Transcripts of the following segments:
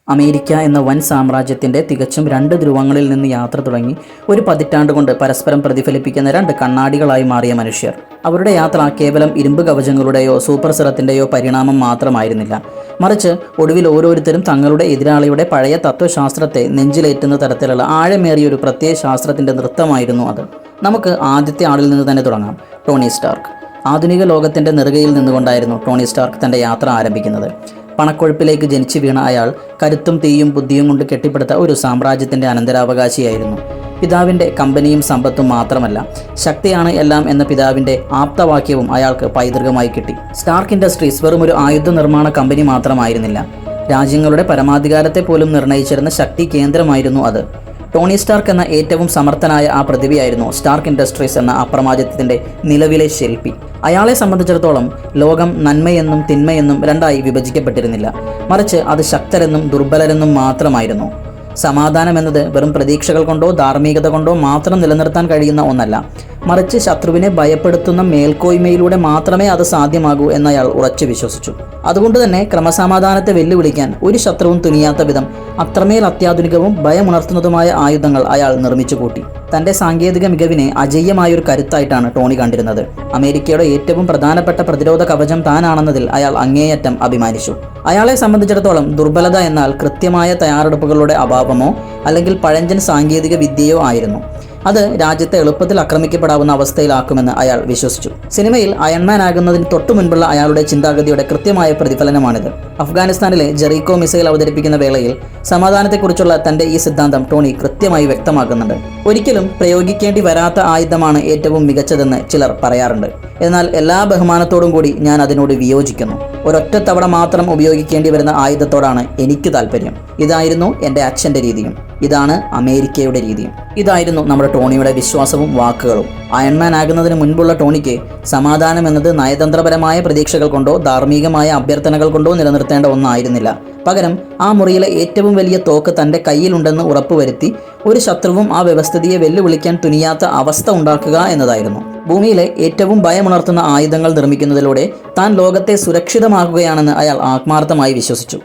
America എന്ന വൻ സാമ്രാജ്യത്തിൻ്റെ തികച്ചും രണ്ട് ധ്രുവങ്ങളിൽ നിന്ന് യാത്ര തുടങ്ങി ഒരു പതിറ്റാണ്ട് കൊണ്ട് പരസ്പരം പ്രതിഫലിപ്പിക്കുന്ന രണ്ട് കണ്ണാടികളായി മാറിയ മനുഷ്യർ. അവരുടെ യാത്ര കേവലം ഇരുമ്പ് കവചങ്ങളുടെയോ സൂപ്പർ സിറത്തിൻ്റെയോ പരിണാമം മാത്രമായിരുന്നില്ല. മറിച്ച് ഒടുവിൽ ഓരോരുത്തരും തങ്ങളുടെ എതിരാളിയുടെ പഴയ തത്വശാസ്ത്രത്തെ നെഞ്ചിലേറ്റുന്ന തരത്തിലുള്ള ആഴമേറിയൊരു പ്രത്യയ ശാസ്ത്രത്തിൻ്റെ നൃത്തമായിരുന്നു അത്. നമുക്ക് ആദ്യത്തെ ആളിൽ നിന്ന് തന്നെ തുടങ്ങാം. Tony Stark. ആധുനിക ലോകത്തിൻ്റെ നെറുകയിൽ നിന്നുകൊണ്ടായിരുന്നു ടോണി സ്റ്റാർക്ക് തൻ്റെ യാത്ര ആരംഭിക്കുന്നത്. പണക്കൊഴുപ്പിലേക്ക് ജനിച്ചു വീണ അയാൾ കരുത്തും തീയും ബുദ്ധിയും കൊണ്ട് കെട്ടിപ്പടുത്ത ഒരു സാമ്രാജ്യത്തിൻ്റെ അനന്തരാവകാശിയായിരുന്നു. പിതാവിൻ്റെ കമ്പനിയും സമ്പത്തും മാത്രമല്ല, ശക്തിയാണ് എല്ലാം എന്ന പിതാവിൻ്റെ ആപ്തവാക്യവും അയാൾക്ക് പൈതൃകമായി കിട്ടി. സ്റ്റാർക്ക് ഇൻഡസ്ട്രീസ് വെറും ഒരു ആയുധ നിർമ്മാണ കമ്പനി മാത്രമായിരുന്നില്ല, രാജ്യങ്ങളുടെ പരമാധികാരത്തെ പോലും നിർണ്ണയിച്ചിരുന്ന ശക്തി കേന്ദ്രമായിരുന്നു അത്. ടോണി സ്റ്റാർക്ക് എന്ന ഏറ്റവും സമർത്ഥനായ ആ പ്രതിഭയായിരുന്നു സ്റ്റാർക്ക് ഇൻഡസ്ട്രീസ് എന്ന അപ്രമാദിത്വത്തിൻ്റെ നിലവിലെ ശില്പി. അയാളെ സംബന്ധിച്ചിടത്തോളം ലോകം നന്മയെന്നും തിന്മയെന്നും രണ്ടായി വിഭജിക്കപ്പെട്ടിരുന്നില്ല, മറിച്ച് അത് ശക്തരെന്നും ദുർബലരെന്നും മാത്രമായിരുന്നു. സമാധാനം എന്നത് വെറും പ്രതീക്ഷകൾ കൊണ്ടോ ധാർമ്മികത കൊണ്ടോ മാത്രം നിലനിർത്താൻ കഴിയുന്ന ഒന്നല്ല, മറിച്ച് ശത്രുവിനെ ഭയപ്പെടുത്തുന്ന മേൽക്കോയ്മയിലൂടെ മാത്രമേ അത് സാധ്യമാകൂ എന്നയാൾ ഉറച്ചു വിശ്വസിച്ചു. അതുകൊണ്ട് തന്നെ ക്രമസമാധാനത്തെ വെല്ലുവിളിക്കാൻ ഒരു ശത്രുവും തുനിയാത്ത വിധം അത്രമേൽ അത്യാധുനികവും ഭയമുണർത്തുന്നതുമായ ആയുധങ്ങൾ അയാൾ നിർമ്മിച്ചു കൂട്ടി. തൻ്റെ സാങ്കേതിക മികവിനെ അജയ്യമായൊരു കരുത്തായിട്ടാണ് ടോണി കണ്ടിരുന്നത്. അമേരിക്കയുടെ ഏറ്റവും പ്രധാനപ്പെട്ട പ്രതിരോധ കവചം താനാണെന്നതിൽ അയാൾ അങ്ങേയറ്റം അഭിമാനിച്ചു. അയാളെ സംബന്ധിച്ചിടത്തോളം ദുർബലത എന്നാൽ കൃത്യമായ തയ്യാറെടുപ്പുകളുടെ അഭാവമോ അല്ലെങ്കിൽ പഴഞ്ചൻ സാങ്കേതിക വിദ്യയോ ആയിരുന്നു. അത് രാജ്യത്തെ എളുപ്പത്തിൽ ആക്രമിക്കപ്പെടാവുന്ന അവസ്ഥയിലാക്കുമെന്ന് അയാൾ വിശ്വസിച്ചു. സിനിമയിൽ അയൺമാൻ ആകുന്നതിന് തൊട്ടു മുൻപുള്ള അയാളുടെ ചിന്താഗതിയുടെ കൃത്യമായ പ്രതിഫലനമാണിത്. അഫ്ഗാനിസ്ഥാനിലെ ജെറീക്കോ മിസൈൽ അവതരിപ്പിക്കുന്ന വേളയിൽ സമാധാനത്തെക്കുറിച്ചുള്ള തൻ്റെ ഈ സിദ്ധാന്തം ടോണി കൃത്യമായി വ്യക്തമാക്കുന്നുണ്ട്. ഒരിക്കലും പ്രയോഗിക്കേണ്ടി വരാത്ത ആയുധമാണ് ഏറ്റവും മികച്ചതെന്ന് ചിലർ പറയാറുണ്ട്. എന്നാൽ എല്ലാ ബഹുമാനത്തോടും കൂടി ഞാൻ അതിനോട് വിയോജിക്കുന്നു. ഒരൊറ്റ തവണ മാത്രം ഉപയോഗിക്കേണ്ടി വരുന്ന ആയുധത്തോടാണ് എനിക്ക് താല്പര്യം. ഇതായിരുന്നു എൻ്റെ അച്ഛൻ്റെ രീതിയും ഇതാണ് അമേരിക്കയുടെ രീതിയും. ഇതായിരുന്നു നമ്മുടെ ടോണിയുടെ വിശ്വാസവും വാക്കുകളും. അയൺമാൻ ആകുന്നതിന് മുൻപുള്ള ടോണിക്ക് സമാധാനം എന്നത് നയതന്ത്രപരമായ പ്രതീക്ഷകൾ കൊണ്ടോ ധാർമ്മികമായ അഭ്യർത്ഥനകൾ കൊണ്ടോ നിലനിർത്തേണ്ട ഒന്നായിരുന്നില്ല. പകരം ആ മുറിയിലെ ഏറ്റവും വലിയ തോക്ക് തൻ്റെ കയ്യിലുണ്ടെന്ന് ഉറപ്പുവരുത്തി ഒരു ശത്രുവും ആ വ്യവസ്ഥിതിയെ വെല്ലുവിളിക്കാൻ തുനിയാത്ത അവസ്ഥ ഉണ്ടാക്കുക എന്നതായിരുന്നു. ഭൂമിയിലെ ഏറ്റവും ഭയമുണർത്തുന്ന ആയുധങ്ങൾ നിർമ്മിക്കുന്നതിലൂടെ താൻ ലോകത്തെ സുരക്ഷിതമാക്കുകയാണെന്ന് അയാൾ ആത്മാർത്ഥമായി വിശ്വസിച്ചു.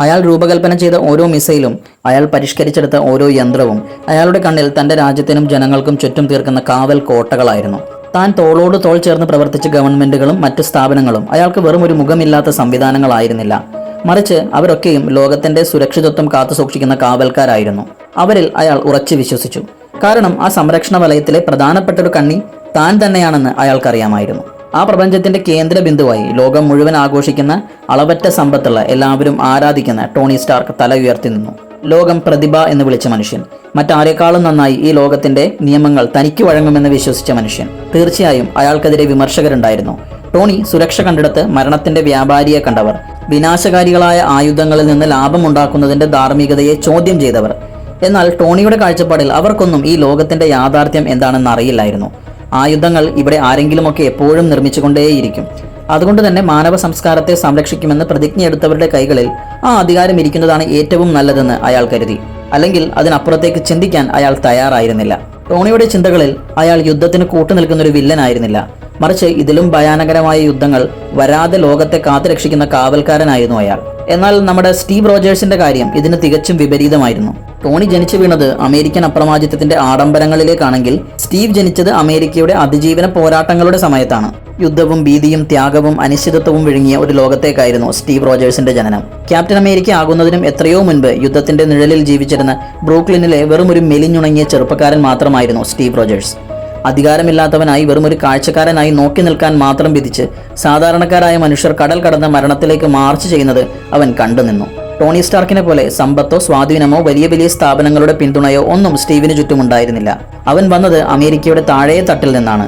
അയാൾ രൂപകൽപ്പന ചെയ്ത ഓരോ മിസൈലും, അയാൾ പരിഷ്കരിച്ചെടുത്ത ഓരോ യന്ത്രവും അയാളുടെ കണ്ണിൽ തൻ്റെ രാജ്യത്തിനും ജനങ്ങൾക്കും ചുറ്റും തീർക്കുന്ന കാവൽ കോട്ടകളായിരുന്നു. താൻ തോളോട് തോൾ ചേർന്ന് പ്രവർത്തിച്ച ഗവൺമെൻറ്റുകളും മറ്റു സ്ഥാപനങ്ങളും അയാൾക്ക് വെറും ഒരു മുഖമില്ലാത്ത സംവിധാനങ്ങളായിരുന്നില്ല, മറിച്ച് അവരൊക്കെയും ലോകത്തിൻ്റെ സുരക്ഷിതത്വം കാത്തുസൂക്ഷിക്കുന്ന കാവൽക്കാരായിരുന്നു. അവരിൽ അയാൾ ഉറച്ചു വിശ്വസിച്ചു. കാരണം ആ സംരക്ഷണ വലയത്തിലെ പ്രധാനപ്പെട്ട ഒരു കണ്ണി താൻ തന്നെയാണെന്ന് അയാൾക്കറിയാമായിരുന്നു. ആ പ്രപഞ്ചത്തിൻ്റെ കേന്ദ്ര ബിന്ദുവായി ലോകം മുഴുവൻ ആഘോഷിക്കുന്ന അളവറ്റ സമ്പത്തുള്ള എല്ലാവരും ആരാധിക്കുന്ന ടോണി സ്റ്റാർക്ക് തല ഉയർത്തി നിന്നു. ലോകം പ്രതിഭ എന്ന് വിളിച്ച മനുഷ്യൻ, മറ്റാരേക്കാളും നന്നായി ഈ ലോകത്തിൻ്റെ നിയമങ്ങൾ തനിക്ക് വഴങ്ങുമെന്ന് വിശ്വസിച്ച മനുഷ്യൻ. തീർച്ചയായും അയാൾക്കെതിരെ വിമർശകരുണ്ടായിരുന്നു. ടോണി സുരക്ഷ കണ്ടെടുത്ത് മരണത്തിൻ്റെ വ്യാപാരിയെ കണ്ടവർ, വിനാശകാരികളായ ആയുധങ്ങളിൽ നിന്ന് ലാഭമുണ്ടാക്കുന്നതിൻ്റെ ധാർമ്മികതയെ ചോദ്യം ചെയ്തവർ. എന്നാൽ ടോണിയുടെ കാഴ്ചപ്പാടിൽ അവർക്കൊന്നും ഈ ലോകത്തിൻ്റെ യാഥാർത്ഥ്യം എന്താണെന്ന് അറിയില്ലായിരുന്നു. ആയുധങ്ങൾ ഇവിടെ ആരെങ്കിലുമൊക്കെ എപ്പോഴും നിർമ്മിച്ചുകൊണ്ടേയിരിക്കും. അതുകൊണ്ട് തന്നെ മാനവ സംസ്കാരത്തെ സംരക്ഷിക്കുമെന്ന് പ്രതിജ്ഞയെടുത്തവരുടെ കൈകളിൽ ആ അധികാരം ഇരിക്കുന്നതാണ് ഏറ്റവും നല്ലതെന്ന് അയാൾ കരുതി. അല്ലെങ്കിൽ അതിനപ്പുറത്തേക്ക് ചിന്തിക്കാൻ അയാൾ തയ്യാറായിരുന്നില്ല. ടോണിയുടെ ചിന്തകളിൽ അയാൾ യുദ്ധത്തിന് കൂട്ടുനിൽക്കുന്നൊരു വില്ലനായിരുന്നില്ല, മറിച്ച് ഇതിലും ഭയാനകരമായ യുദ്ധങ്ങൾ വരാതെ ലോകത്തെ കാത്തുരക്ഷിക്കുന്ന കാവൽക്കാരനായിരുന്നു അയാൾ. എന്നാൽ നമ്മുടെ സ്റ്റീവ് റോജേഴ്സിന്റെ കാര്യം ഇതിന് തികച്ചും വിപരീതമായിരുന്നു. ടോണി ജനിച്ചു വീണത് അമേരിക്കൻ അപ്രമാദിത്വത്തിന്റെ ആഡംബരങ്ങളിലേക്കാണെങ്കിൽ സ്റ്റീവ് ജനിച്ചത് അമേരിക്കയുടെ അതിജീവന പോരാട്ടങ്ങളുടെ സമയത്താണ്. യുദ്ധവും ഭീതിയും ത്യാഗവും അനിശ്ചിതത്വവും വിഴുങ്ങിയ ഒരു ലോകത്തേക്കായിരുന്നു സ്റ്റീവ് റോജേഴ്സിന്റെ ജനനം. ക്യാപ്റ്റൻ അമേരിക്ക ആകുന്നതിനും എത്രയോ മുൻപ് യുദ്ധത്തിന്റെ നിഴലിൽ ജീവിച്ചിരുന്ന ബ്രൂക്ലിനിലെ വെറും ഒരു മെലിഞ്ഞുണങ്ങിയ ചെറുപ്പക്കാരൻ മാത്രമായിരുന്നു സ്റ്റീവ് റോജേഴ്സ്. അധികാരമില്ലാത്തവനായി വെറും ഒരു കാഴ്ചക്കാരനായി നോക്കി നിൽക്കാൻ മാത്രം വിധിച്ച് സാധാരണക്കാരായ മനുഷ്യർ കടൽ കടന്ന് മരണത്തിലേക്ക് മാർച്ച് ചെയ്യുന്നത് അവൻ കണ്ടുനിന്നു. ടോണി സ്റ്റാർക്കിനെ പോലെ സമ്പത്തോ സ്വാധീനമോ വലിയ വലിയ സ്ഥാപനങ്ങളുടെ പിന്തുണയോ ഒന്നും സ്റ്റീവിന് ചുറ്റുമുണ്ടായിരുന്നില്ല. അവൻ വന്നത് അമേരിക്കയുടെ താഴെ തട്ടിൽ നിന്നാണ്,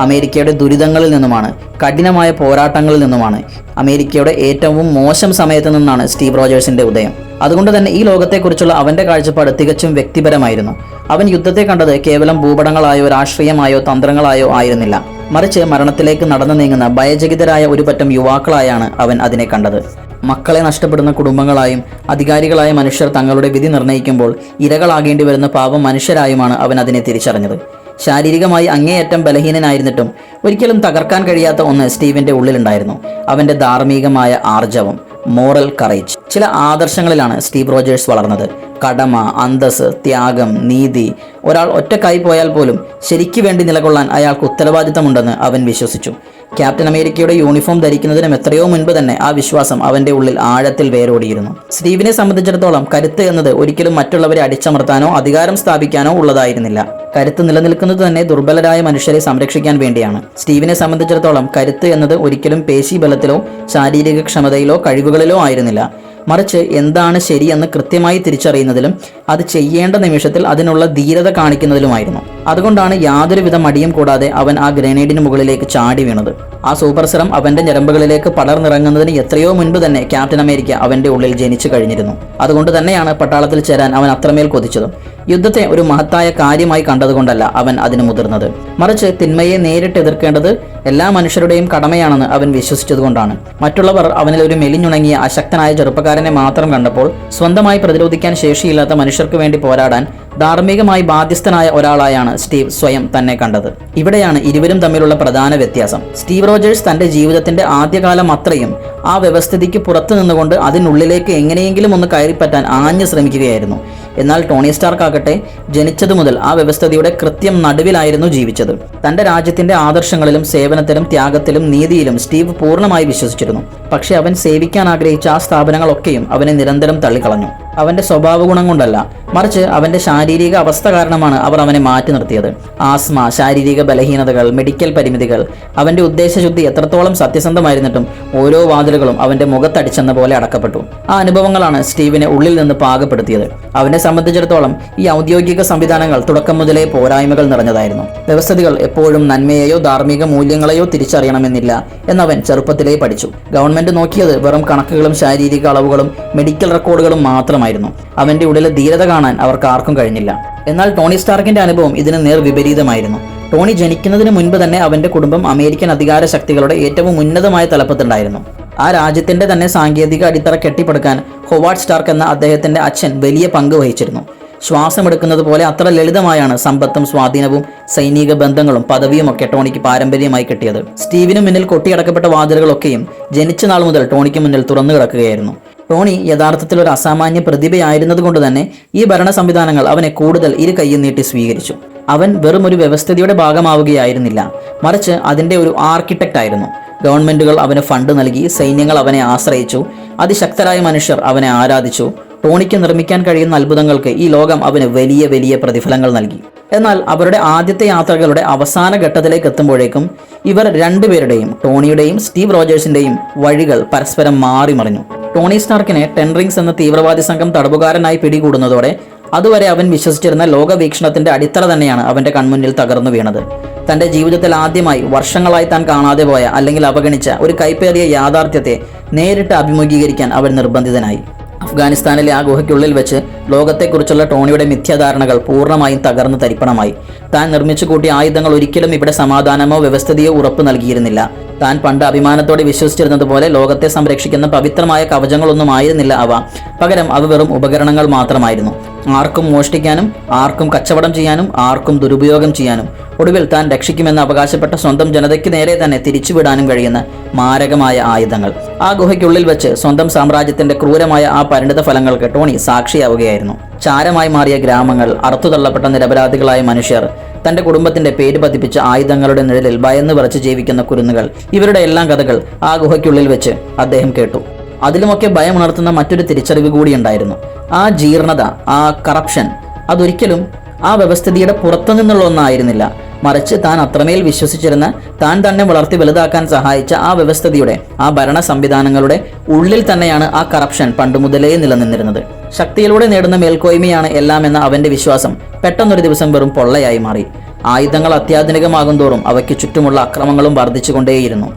അമേരിക്കയുടെ ദുരിതങ്ങളിൽ നിന്നുമാണ്, കഠിനമായ പോരാട്ടങ്ങളിൽ നിന്നുമാണ്. അമേരിക്കയുടെ ഏറ്റവും മോശം സമയത്ത് നിന്നാണ് സ്റ്റീവ് റോജേഴ്സിന്റെ ഉദയം. അതുകൊണ്ട് തന്നെ ഈ ലോകത്തെക്കുറിച്ചുള്ള അവൻ്റെ കാഴ്ചപ്പാട് തികച്ചും വ്യക്തിപരമായിരുന്നു. അവൻ യുദ്ധത്തെ കണ്ടത് കേവലം ഭൂപടങ്ങളായോ രാഷ്ട്രീയമായോ തന്ത്രങ്ങളായോ ആയിരുന്നില്ല, മറിച്ച് മരണത്തിലേക്ക് നടന്നു നീങ്ങുന്ന ഭയചകിതരായ ഒരു പറ്റം യുവാക്കളായാണ് അവൻ അതിനെ കണ്ടത്. മക്കളെ നഷ്ടപ്പെടുന്ന കുടുംബങ്ങളായും അധികാരികളായ മനുഷ്യർ തങ്ങളുടെ വിധി നിർണ്ണയിക്കുമ്പോൾ ഇരകളാകേണ്ടി വരുന്ന പാവം മനുഷ്യരായുമാണ് അവൻ അതിനെ തിരിച്ചറിഞ്ഞത്. ശാരീരികമായി അങ്ങേയറ്റം ബലഹീനനായിരുന്നിട്ടും ഒരിക്കലും തകർക്കാൻ കഴിയാത്ത ഒന്ന് സ്റ്റീവിൻ്റെ ഉള്ളിലുണ്ടായിരുന്നു, അവൻ്റെ ധാർമ്മികമായ ആർജവം. Moral courage. ചില ആദർശങ്ങളിലാണ് സ്റ്റീവ് റോജേഴ്സ് വളർന്നത്. കടമ, അന്തസ്, ത്യാഗം, നീതി. ഒരാൾ ഒറ്റക്കായി പോയാൽ പോലും ശരിക്കു വേണ്ടി നിലകൊള്ളാൻ അയാൾക്ക് ഉത്തരവാദിത്തമുണ്ടെന്ന് അവൻ വിശ്വസിച്ചു. ക്യാപ്റ്റൻ അമേരിക്കയുടെ യൂണിഫോം ധരിക്കുന്നതിനും എത്രയോ മുൻപ് തന്നെ ആ വിശ്വാസം അവന്റെ ഉള്ളിൽ ആഴത്തിൽ വേരോടിയിരുന്നു. സ്റ്റീവിനെ സംബന്ധിച്ചിടത്തോളം കരുത്ത് എന്നത് ഒരിക്കലും മറ്റുള്ളവരെ അടിച്ചമർത്താനോ അധികാരം സ്ഥാപിക്കാനോ ഉള്ളതായിരുന്നില്ല. കരുത്ത് നിലനിൽക്കുന്നത് തന്നെ ദുർബലരായ മനുഷ്യരെ സംരക്ഷിക്കാൻ വേണ്ടിയാണ്. സ്റ്റീവിനെ സംബന്ധിച്ചിടത്തോളം കരുത്ത് എന്നത് ഒരിക്കലും പേശീബലത്തിലോ ശാരീരിക ക്ഷമതയിലോ കഴിവുകളിലോ ആയിരുന്നില്ല. മറിച്ച് എന്താണ് ശരിയെന്ന് കൃത്യമായി തിരിച്ചറിയുന്നതിലും അത് ചെയ്യേണ്ട നിമിഷത്തിൽ അതിനുള്ള ധീരത കാണിക്കുന്നതിലുമായിരുന്നു. അതുകൊണ്ടാണ് യാതൊരുവിധ മടിയും കൂടാതെ അവൻ ആ ഗ്രനേഡിന് മുകളിലേക്ക് ചാടി വീണത്. ആ സൂപ്പർ സിറം അവന്റെ ഞരമ്പുകളിലേക്ക് പടർന്നിറങ്ങുന്നതിന് എത്രയോ മുൻപ് തന്നെ ക്യാപ്റ്റൻ അമേരിക്ക അവന്റെ ഉള്ളിൽ ജനിച്ചു കഴിഞ്ഞിരുന്നു. അതുകൊണ്ട് തന്നെയാണ് പട്ടാളത്തിൽ ചേരാൻ അവൻ അത്രമേൽ കൊതിച്ചതും. യുദ്ധത്തെ ഒരു മഹത്തായ കാര്യമായി കണ്ടതുകൊണ്ടല്ല അവൻ അതിന് മുതിർന്നത്, മറിച്ച് തിന്മയെ നേരിട്ട് എതിർക്കേണ്ടത് എല്ലാ മനുഷ്യരുടെയും കടമയാണെന്ന് അവൻ വിശ്വസിച്ചതുകൊണ്ടാണ്. മറ്റുള്ളവർ അവനിൽ ഒരു മെലിഞ്ഞുണങ്ങിയ അശക്തനായ ചെറുപ്പക്കാരനെ മാത്രം കണ്ടപ്പോൾ സ്വന്തമായി പ്രതിരോധിക്കാൻ ശേഷിയില്ലാത്ത മനുഷ്യർക്ക് വേണ്ടി പോരാടാൻ ധാർമ്മികമായി ബാധ്യസ്ഥനായ ഒരാളായാണ് സ്റ്റീവ് സ്വയം തന്നെ കണ്ടത്. ഇവിടെയാണ് ഇരുവരും തമ്മിലുള്ള പ്രധാന വ്യത്യാസം. സ്റ്റീവ് റോജേഴ്സ് തന്റെ ജീവിതത്തിന്റെ ആദ്യകാലം അത്രയും ആ വ്യവസ്ഥിതിക്ക് പുറത്തു നിന്നുകൊണ്ട് അതിനുള്ളിലേക്ക് എങ്ങനെയെങ്കിലും ഒന്ന് കയറിപ്പറ്റാൻ ആഞ്ഞു ശ്രമിക്കുകയായിരുന്നു. എന്നാൽ ടോണി സ്റ്റാർക്ക് ആകട്ടെ ജനിച്ചതു മുതൽ ആ വ്യവസ്ഥിതിയുടെ കൃത്യം നടുവിലായിരുന്നു ജീവിച്ചത്. തന്റെ രാജ്യത്തിന്റെ ആദർശങ്ങളിലും സേവനത്തിലും ത്യാഗത്തിലും നീതിയിലും സ്റ്റീവ് പൂർണ്ണമായി വിശ്വസിച്ചിരുന്നു. പക്ഷെ അവൻ സേവിക്കാൻ ആഗ്രഹിച്ച ആ സ്ഥാപനങ്ങളൊക്കെയും അവനെ നിരന്തരം തള്ളിക്കളഞ്ഞു. അവന്റെ സ്വഭാവ ഗുണം കൊണ്ടല്ല, മറിച്ച് അവന്റെ ശാരീരിക അവസ്ഥ കാരണമാണ് അവർ അവനെ മാറ്റി നിർത്തിയത്. ആസ്മ, ശാരീരിക ബലഹീനതകൾ, മെഡിക്കൽ പരിമിതികൾ. അവന്റെ ഉദ്ദേശശുദ്ധി എത്രത്തോളം സത്യസന്ധമായിരുന്നിട്ടും ഓരോ വാതിലുകളും അവന്റെ മുഖത്തടിച്ചെന്ന പോലെ അടക്കപ്പെട്ടു. ആ അനുഭവങ്ങളാണ് സ്റ്റീവിനെ ഉള്ളിൽ നിന്ന് പാകപ്പെടുത്തിയത്. അവനെ സംബന്ധിച്ചിടത്തോളം ഈ ഔദ്യോഗിക സംവിധാനങ്ങൾ തുടക്കം മുതലേ പോരായ്മകൾ നിറഞ്ഞതായിരുന്നു. വ്യവസ്ഥിതികൾ എപ്പോഴും നന്മയെയോ ധാർമ്മിക മൂല്യങ്ങളെയോ തിരിച്ചറിയണമെന്നില്ല എന്നവൻ ചെറുപ്പത്തിലേ പഠിച്ചു. ഗവൺമെന്റ് നോക്കിയത് വെറും കണക്കുകളും ശാരീരിക അളവുകളും മെഡിക്കൽ റെക്കോർഡുകളും മാത്രമായിരുന്നു. അവന്റെ ഉള്ളിലെ ധീരത കാണാൻ അവർക്ക് ആർക്കും കഴിഞ്ഞില്ല. എന്നാൽ ടോണി സ്റ്റാർക്കിന്റെ അനുഭവം ഇതിന് നേർ വിപരീതമായിരുന്നു. ടോണി ജനിക്കുന്നതിന് മുൻപ് തന്നെ അവന്റെ കുടുംബം അമേരിക്കൻ അധികാര ശക്തികളുടെ ഏറ്റവും ഉന്നതമായ തലപ്പത്തുണ്ടായിരുന്നു. ആ രാജ്യത്തിന്റെ തന്നെ സാങ്കേതിക അടിത്തറ കെട്ടിപ്പടുക്കാൻ ഹൊവാർഡ് സ്റ്റാർക്ക് എന്ന അദ്ദേഹത്തിന്റെ അച്ഛൻ വലിയ പങ്ക് വഹിച്ചിരുന്നു. ശ്വാസമെടുക്കുന്നത് പോലെ അത്ര ലളിതമായാണ് സമ്പത്തും സ്വാധീനവും സൈനിക ബന്ധങ്ങളും പദവിയും ഒക്കെ ടോണിക്ക് പാരമ്പര്യമായി കിട്ടിയത്. സ്റ്റീവിന് മുന്നിൽ കൊട്ടിയടക്കപ്പെട്ട വാതിലുകളൊക്കെയും ജനിച്ച നാൾ മുതൽ ടോണിക്ക് മുന്നിൽ തുറന്നു കിടക്കുകയായിരുന്നു. ടോണി യഥാർത്ഥത്തിൽ ഒരു അസാമാന്യ പ്രതിഭയായിരുന്നത് കൊണ്ട് തന്നെ ഈ ഭരണ സംവിധാനങ്ങൾ അവനെ കൂടുതൽ ഇരു കൈയും നീട്ടി സ്വീകരിച്ചു. അവൻ വെറും ഒരു വ്യവസ്ഥിതിയുടെ ഭാഗമാവുകയായിരുന്നില്ല, മറിച്ച് അതിന്റെ ഒരു ആർക്കിടെക്റ്റ് ആയിരുന്നു. ഗവൺമെന്റുകൾ അവന് ഫണ്ട് നൽകി, സൈന്യങ്ങൾ അവനെ ആശ്രയിച്ചു, അതിശക്തരായ മനുഷ്യർ അവനെ ആരാധിച്ചു. ടോണിക്ക് നിർമ്മിക്കാൻ കഴിയുന്ന അത്ഭുതങ്ങൾക്ക് ഈ ലോകം അവന് വലിയ വലിയ പ്രതിഫലങ്ങൾ നൽകി. എന്നാൽ അവരുടെ ആദ്യത്തെ യാത്രകളുടെ അവസാന ഘട്ടത്തിലേക്ക് എത്തുമ്പോഴേക്കും ഇവർ രണ്ടുപേരുടെയും, ടോണിയുടെയും സ്റ്റീവ് റോജേഴ്സിന്റെയും വഴികൾ പരസ്പരം മാറി മറിഞ്ഞു. ടോണി സ്റ്റാർക്കിനെ ടെൻ റിങ്സ് എന്ന തീവ്രവാദി സംഘം തടവുകാരനായി പിടികൂടുന്നതോടെ അതുവരെ അവൻ വിശ്വസിച്ചിരുന്ന ലോകവീക്ഷണത്തിന്റെ അടിത്തറ തന്നെയാണ് അവന്റെ കൺമുന്നിൽ തകർന്നു വീണത്. തന്റെ ജീവിതത്തിൽ ആദ്യമായി വർഷങ്ങളായി താൻ കാണാതെ പോയ അല്ലെങ്കിൽ അവഗണിച്ച ഒരു കൈപ്പേറിയ യാഥാർത്ഥ്യത്തെ നേരിട്ട് അഭിമുഖീകരിക്കാൻ അവൻ നിർബന്ധിതനായി. അഫ്ഗാനിസ്ഥാനിലെ ആ ഗുഹയ്ക്കുള്ളിൽ വെച്ച് ലോകത്തെക്കുറിച്ചുള്ള ടോണിയുടെ മിഥ്യാധാരണകൾ പൂർണ്ണമായും തകർന്ന് തരിപ്പണമായി. താൻ നിർമ്മിച്ചു കൂട്ടിയ ആയുധങ്ങൾ ഒരിക്കലും ഇവിടെ സമാധാനമോ വ്യവസ്ഥിതിയോ ഉറപ്പ് നൽകിയിരുന്നില്ല. താൻ പണ്ട് അഭിമാനത്തോടെ വിശ്വസിച്ചിരുന്നത് പോലെ ലോകത്തെ സംരക്ഷിക്കുന്ന പവിത്രമായ കവചങ്ങളൊന്നും ആയിരുന്നില്ല അവ. പകരം അവ വെറും ഉപകരണങ്ങൾ മാത്രമായിരുന്നു. ആർക്കും മോഷ്ടിക്കാനും, ആർക്കും കച്ചവടം ചെയ്യാനും, ആർക്കും ദുരുപയോഗം ചെയ്യാനും, ഒടുവിൽ താൻ രക്ഷിക്കുമെന്ന് അവകാശപ്പെട്ട സ്വന്തം ജനതയ്ക്ക് നേരെ തന്നെ തിരിച്ചുവിടാനും കഴിയുന്ന മാരകമായ ആയുധങ്ങൾ. ആ ഗുഹയ്ക്കുള്ളിൽ വെച്ച് സ്വന്തം സാമ്രാജ്യത്തിന്റെ ക്രൂരമായ ആ പരിണിത ഫലങ്ങൾക്ക് ടോണി സാക്ഷിയാവുകയായിരുന്നു. ചാരമായി മാറിയ ഗ്രാമങ്ങൾ, അറുത്തുതള്ളപ്പെട്ട നിരപരാധികളായ മനുഷ്യർ, തന്റെ കുടുംബത്തിന്റെ പേര് പതിപ്പിച്ച ആയുധങ്ങളുടെ നിഴലിൽ ഭയന്ന് വിറച്ച് ജീവിക്കുന്ന കുരുന്നുകൾ, ഇവരുടെ എല്ലാം കഥകൾ ആ ഗുഹയ്ക്കുള്ളിൽ വെച്ച് അദ്ദേഹം കേട്ടു. അതിലുമൊക്കെ ഭയമുണർത്തുന്ന മറ്റൊരു തിരിച്ചറിവ് കൂടിയുണ്ടായിരുന്നു. ആ ജീർണത, ആ കറപ്ഷൻ, അതൊരിക്കലും ആ വ്യവസ്ഥിതിയുടെ പുറത്തുനിന്നുള്ള ഒന്നായിരുന്നില്ല, മറിച്ച് താൻ അത്രമേൽ വിശ്വസിച്ചിരുന്ന, താൻ തന്നെ വളർത്തി വലുതാക്കാൻ സഹായിച്ച ആ വ്യവസ്ഥിതിയുടെ, ആ ഭരണ സംവിധാനങ്ങളുടെ ഉള്ളിൽ തന്നെയാണ് ആ കറപ്ഷൻ പണ്ടുമുതലേ നിലനിന്നിരുന്നത്. ശക്തിയിലൂടെ നേടുന്ന മേൽക്കോയ്മയാണ് എല്ലാം എന്ന അവന്റെ വിശ്വാസം പെട്ടെന്നൊരു ദിവസം വെറും പൊള്ളയായി മാറി. ആയുധങ്ങൾ അത്യാധുനികമാകും തോറും അവയ്ക്ക് ചുറ്റുമുള്ള അക്രമങ്ങളും വർദ്ധിച്ചുകൊണ്ടേയിരുന്നു.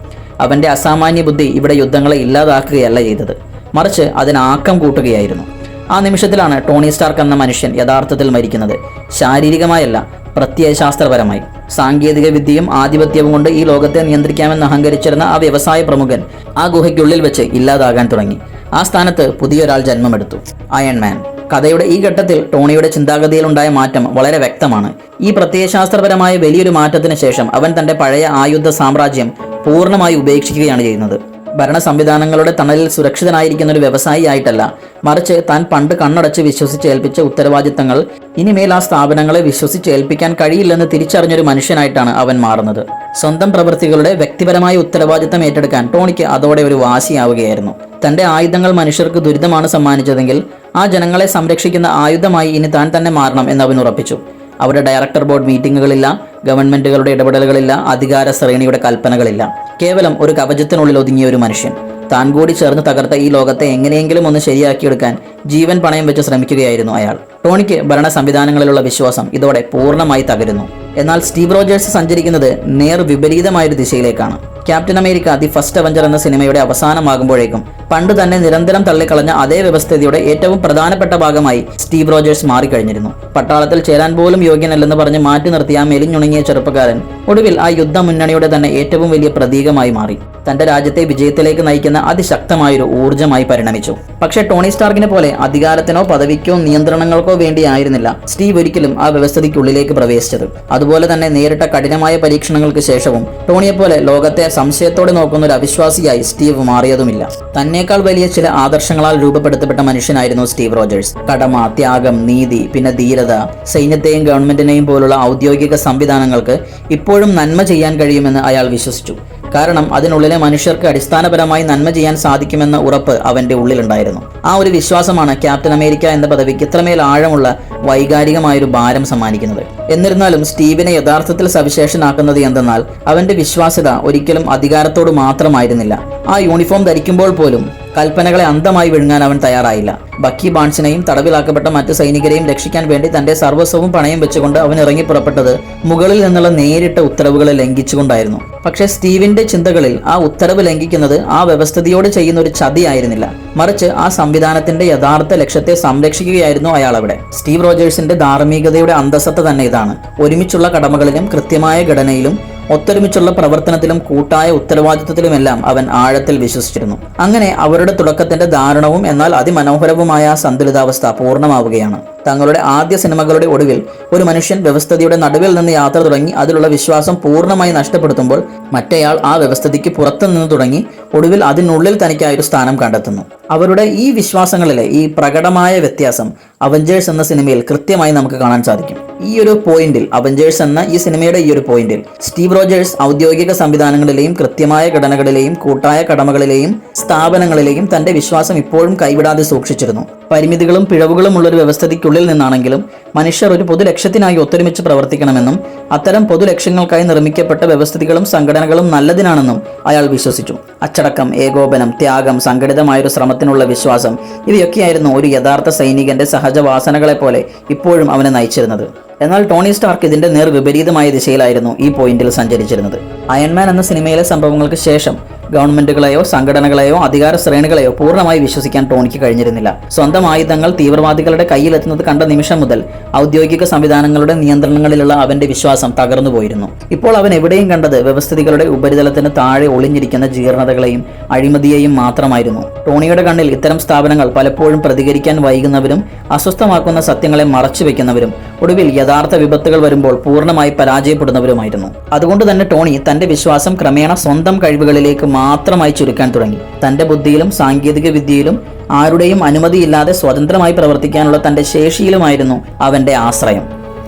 അവന്റെ അസാമാന്യ ബുദ്ധി ഇവിടെ യുദ്ധങ്ങളെ ഇല്ലാതാക്കുകയല്ല ചെയ്തത്, മറിച്ച് അതിനാക്കം കൂട്ടുകയായിരുന്നു. ആ നിമിഷത്തിലാണ് ടോണി സ്റ്റാർക്ക് എന്ന മനുഷ്യൻ യഥാർത്ഥത്തിൽ മരിക്കുന്നത്. ശാരീരികമായല്ല, പ്രത്യയശാസ്ത്രപരമായി. സാങ്കേതിക വിദ്യയും ആധിപത്യവും കൊണ്ട് ഈ ലോകത്തെ നിയന്ത്രിക്കാമെന്ന് അഹങ്കരിച്ചിരുന്ന ആ വ്യവസായ പ്രമുഖൻ ആ ഗുഹയ്ക്കുള്ളിൽ വെച്ച് ഇല്ലാതാകാൻ തുടങ്ങി. ആ സ്ഥാനത്ത് പുതിയൊരാൾ ജന്മമെടുത്തു, അയൺമാൻ. കഥയുടെ ഈ ഘട്ടത്തിൽ ടോണിയുടെ ചിന്താഗതിയിലുണ്ടായ മാറ്റം വളരെ വ്യക്തമാണ്. ഈ പ്രത്യയശാസ്ത്രപരമായ വലിയൊരു മാറ്റത്തിന് ശേഷം അവൻ തന്റെ പഴയ ആയുധ സാമ്രാജ്യം പൂർണ്ണമായി ഉപേക്ഷിക്കുകയാണ് ചെയ്യുന്നത്. ഭരണ സംവിധാനങ്ങളുടെ തണലിൽ സുരക്ഷിതനായിരിക്കുന്ന ഒരു വ്യവസായി ആയിട്ടല്ല, മറിച്ച് താൻ പണ്ട് കണ്ണടച്ച് വിശ്വസിച്ചേൽപ്പിച്ച ഉത്തരവാദിത്തങ്ങൾ ഇനിമേൽ ആ സ്ഥാപനങ്ങളെ വിശ്വസിച്ചേൽപ്പിക്കാൻ കഴിയില്ലെന്ന് തിരിച്ചറിഞ്ഞൊരു മനുഷ്യനായിട്ടാണ് അവൻ മാറുന്നത്. സ്വന്തം പ്രവൃത്തികളുടെ വ്യക്തിപരമായ ഉത്തരവാദിത്തം ഏറ്റെടുക്കാൻ ടോണിക്ക് അതോടെ ഒരു വാശിയാവുകയായിരുന്നു. തന്റെ ആയുധങ്ങൾ മനുഷ്യർക്ക് ദുരിതമാണ് സമ്മാനിച്ചതെങ്കിൽ ആ ജനങ്ങളെ സംരക്ഷിക്കുന്ന ആയുധമായി ഇനി താൻ തന്നെ മാറണം എന്ന് അവൻ ഉറപ്പിച്ചു. അവിടെ ഡയറക്ടർ ബോർഡ് മീറ്റിംഗുകളില്ല, ഗവൺമെന്റുകളുടെ ഇടപെടലുകളില്ല, അധികാര ശ്രേണിയുടെ കൽപ്പനകളില്ല. കേവലം ഒരു കവചത്തിനുള്ളിൽ ഒതുങ്ങിയ ഒരു മനുഷ്യൻ. താൻ കൂടി ചേർന്ന് തകർത്ത ഈ ലോകത്തെ എങ്ങനെയെങ്കിലും ഒന്ന് ശരിയാക്കിയെടുക്കാൻ ജീവൻ പണയം വെച്ച് ശ്രമിക്കുകയായിരുന്നു അയാൾ. ടോണിക്ക് ഭരണ സംവിധാനങ്ങളിലുള്ള വിശ്വാസം ഇതോടെ പൂർണ്ണമായി തകരുന്നു. എന്നാൽ സ്റ്റീവ് റോജേഴ്സ് സഞ്ചരിക്കുന്നത് നേർ വിപരീതമായൊരു ദിശയിലേക്കാണ്. Captain America the first avenger എന്ന സിനിമയുടെ അവസാനമാകുമ്പോഴേക്കും പണ്ട് തന്നെ നിരന്തരം തള്ളിക്കളഞ്ഞ അതേ വ്യവസ്ഥിതിയുടെ ഏറ്റവും പ്രധാനപ്പെട്ട ഭാഗമായി സ്റ്റീവ് റോജേഴ്സ് മാറിക്കഴിഞ്ഞിരുന്നു. പട്ടാളത്തിൽ ചേരാൻ പോലും യോഗ്യനല്ലെന്ന് പറഞ്ഞ് മാറ്റി നിർത്തിയ ആ മെലിഞ്ഞുണങ്ങിയ ചെറുപ്പക്കാരൻ ഒടുവിൽ ആ യുദ്ധമുന്നണിയുടെ തന്നെ ഏറ്റവും വലിയ പ്രതീകമായി മാറി. തന്റെ രാജ്യത്തെ വിജയത്തിലേക്ക് നയിക്കുന്ന അതിശക്തമായൊരു ഊർജ്ജമായി പരിണമിച്ചു. പക്ഷേ ടോണി സ്റ്റാർക്കിനെ പോലെ അധികാരത്തിനോ പദവിക്കോ നിയന്ത്രണങ്ങൾക്കോ വേണ്ടിയായിരുന്നില്ല സ്റ്റീവ് ഒരിക്കലും ആ വ്യവസ്ഥിതിക്കുള്ളിലേക്ക് പ്രവേശിച്ചത്. അതുപോലെ തന്നെ നേരിട്ട കഠിനമായ പരീക്ഷണങ്ങൾക്ക് ശേഷവും ടോണിയെപ്പോലെ ലോകത്തെ സംശയത്തോടെ നോക്കുന്ന ഒരു അവിശ്വാസിയായി സ്റ്റീവ് മാറിയതുമില്ല. തന്നേക്കാൾ വലിയ ചില ആദർശങ്ങളാൽ രൂപപ്പെടുത്തപ്പെട്ട മനുഷ്യനായിരുന്നു സ്റ്റീവ് റോജേഴ്സ്. കടമ, ത്യാഗം, നീതി, പിന്നെ ധീരത, സൈന്യത്തെയും ഗവൺമെന്റിനെയും പോലുള്ള ഔദ്യോഗിക സംവിധാനങ്ങൾക്ക് ഇപ്പോഴും നന്മ ചെയ്യാൻ കഴിയുമെന്ന് അയാൾ വിശ്വസിച്ചു. കാരണം അതിനുള്ളിലെ മനുഷ്യർക്ക് അടിസ്ഥാനപരമായി നന്മ ചെയ്യാൻ സാധിക്കുമെന്ന ഉറപ്പ് അവന്റെ ഉള്ളിലുണ്ടായിരുന്നു. ആ ഒരു വിശ്വാസമാണ് ക്യാപ്റ്റൻ അമേരിക്ക എന്ന പദവിക്ക് ഇത്രമേൽ ആഴമുള്ള വൈകാരികമായൊരു ഭാരം സമ്മാനിക്കുന്നത്. എന്നിരുന്നാലും സ്റ്റീവിനെ യഥാർത്ഥത്തിൽ സവിശേഷനാക്കുന്നത് എന്തെന്നാൽ അവന്റെ വിശ്വാസ്യത ഒരിക്കലും അധികാരത്തോട് മാത്രമായിരുന്നില്ല. ആ യൂണിഫോം ധരിക്കുമ്പോൾ പോലും കൽപ്പനകളെ അന്ധമായി വിഴുങ്ങാൻ അവൻ തയ്യാറായില്ല. ബക്കി ബാൺസിനെയും തടവിലാക്കപ്പെട്ട മറ്റു സൈനികരെയും രക്ഷിക്കാൻ വേണ്ടി തന്റെ സർവസ്വവും പണയം വെച്ചുകൊണ്ട് അവൻ ഇറങ്ങി പുറപ്പെട്ടത് മുകളിൽ നിന്നുള്ള നേരിട്ട ഉത്തരവുകളെ ലംഘിച്ചുകൊണ്ടായിരുന്നു. പക്ഷേ സ്റ്റീവിന്റെ ചിന്തകളിൽ ആ ഉത്തരവ് ലംഘിക്കുന്നത് ആ വ്യവസ്ഥിതിയോട് ചെയ്യുന്ന ഒരു ചതിയായിരുന്നില്ല, മറിച്ച് ആ സംവിധാനത്തിന്റെ യഥാർത്ഥ ലക്ഷ്യത്തെ സംരക്ഷിക്കുകയായിരുന്നു അയാൾ അവിടെ. സ്റ്റീവ് റോജേഴ്സിന്റെ ധാർമ്മികതയുടെ അന്തസത്ത തന്നെ ഇതാണ്. ഒരുമിച്ചുള്ള കടമകളിലും കൃത്യമായ ഘടനയിലും ഒത്തൊരുമിച്ചുള്ള പ്രവർത്തനത്തിലും കൂട്ടായ ഉത്തരവാദിത്വത്തിലുമെല്ലാം അവൻ ആഴത്തിൽ വിശ്വസിച്ചിരുന്നു. അങ്ങനെ അവരുടെ തുടക്കത്തിന്റെ ദാരുണവും എന്നാൽ അതിമനോഹരവുമായ സന്തുലിതാവസ്ഥ പൂർണ്ണമാവുകയാണ്. തങ്ങളുടെ ആദ്യ സിനിമകളുടെ ഒടുവിൽ ഒരു മനുഷ്യൻ വ്യവസ്ഥിതിയുടെ നടുവിൽ നിന്ന് യാത്ര തുടങ്ങി അതിലുള്ള വിശ്വാസം പൂർണ്ണമായി നഷ്ടപ്പെടുത്തുമ്പോൾ മറ്റേയാൾ ആ വ്യവസ്ഥിതിക്ക് പുറത്തു നിന്ന് തുടങ്ങി ഒടുവിൽ അതിനുള്ളിൽ തനിക്കായൊരു സ്ഥാനം കണ്ടെത്തുന്നു. അവരുടെ ഈ വിശ്വാസങ്ങളിലെ ഈ പ്രകടമായ വ്യത്യാസം അവഞ്ചേഴ്സ് എന്ന സിനിമയിൽ കൃത്യമായി നമുക്ക് കാണാൻ സാധിക്കും. ഈ ഒരു പോയിന്റിൽ, അവഞ്ചേഴ്സ് എന്ന ഈ സിനിമയുടെ ഈ ഒരു പോയിന്റിൽ സ്റ്റീവ് റോജേഴ്സ് ഔദ്യോഗിക സംവിധാനങ്ങളിലെയും കൃത്യമായ ഘടനകളിലെയും കൂട്ടായ കടമകളിലെയും സ്ഥാപനങ്ങളിലെയും തന്റെ വിശ്വാസം ഇപ്പോഴും കൈവിടാതെ സൂക്ഷിച്ചിരുന്നു. പരിമിതികളും പിഴവുകളും ഉള്ളൊരു വ്യവസ്ഥിതിക്കുള്ളിൽ നിന്നാണെങ്കിലും മനുഷ്യർ ഒരു പൊതുലക്ഷ്യത്തിനായി ഒത്തൊരുമിച്ച് പ്രവർത്തിക്കണമെന്നും അത്തരം പൊതുലക്ഷ്യങ്ങൾക്കായി നിർമ്മിക്കപ്പെട്ട വ്യവസ്ഥിതികളും സംഘടനകളും നല്ലതിനാണെന്നും അയാൾ വിശ്വസിച്ചു. അച്ചടക്കം, ഏകോപനം, ത്യാഗം, സംഘടിതമായൊരു ശ്രമത്തിനുള്ള വിശ്വാസം, ഇവയൊക്കെയായിരുന്നു ഒരു യഥാർത്ഥ സൈനികന്റെ സഹജവാസനകളെ പോലെ ഇപ്പോഴും അവനെ നയിച്ചിരുന്നത്. എന്നാൽ ടോണി സ്റ്റാർക്ക് ഇതിന്റെ നേർ വിപരീതമായ ദിശയിലായിരുന്നു ഈ പോയിന്റിൽ സഞ്ചരിച്ചിരുന്നത്. അയൺമാൻ എന്ന സിനിമയിലെ സംഭവങ്ങൾക്ക് ശേഷം ഗവൺമെന്റുകളെയോ സംഘടനകളെയോ അധികാര ശ്രേണികളെയോ പൂർണ്ണമായി വിശ്വസിക്കാൻ ടോണിക്ക് കഴിഞ്ഞിരുന്നില്ല. സ്വന്തം ആയുധങ്ങൾ തീവ്രവാദികളുടെ കയ്യിലെത്തുന്നത് കണ്ട നിമിഷം മുതൽ ഔദ്യോഗിക സംവിധാനങ്ങളുടെ നിയന്ത്രണങ്ങളിലുള്ള അവന്റെ വിശ്വാസം തകർന്നുപോയിരുന്നു. ഇപ്പോൾ അവൻ എവിടെയും കണ്ടത് വ്യവസ്ഥിതികളുടെ ഉപരിതലത്തിന് താഴെ ഒളിഞ്ഞിരിക്കുന്ന ജീർണതകളെയും അഴിമതിയെയും മാത്രമായിരുന്നു. ടോണിയുടെ കണ്ണിൽ ഇത്തരം സ്ഥാപനങ്ങൾ പലപ്പോഴും പ്രതികരിക്കാൻ വൈകുന്നവരും അസ്വസ്ഥമാക്കുന്ന സത്യങ്ങളെ മറച്ചുവെക്കുന്നവരും ഒടുവിൽ യഥാർത്ഥ വിപത്തുകൾ വരുമ്പോൾ പൂർണ്ണമായി പരാജയപ്പെടുന്നവരുമായിരുന്നു. അതുകൊണ്ട് തന്നെ ടോണി തന്റെ വിശ്വാസം ക്രമേണ സ്വന്തം കഴിവുകളിലേക്ക് മാത്രമായി ചുരുക്കാൻ തുടങ്ങി. തന്റെ ബുദ്ധിയിലും സാങ്കേതിക വിദ്യയിലും ആരുടെയും അനുമതിയില്ലാതെ സ്വതന്ത്രമായി പ്രവർത്തിക്കാനുള്ള തന്റെ ശേഷിയിലുമായിരുന്നു അവന്റെ ആശ്രയം.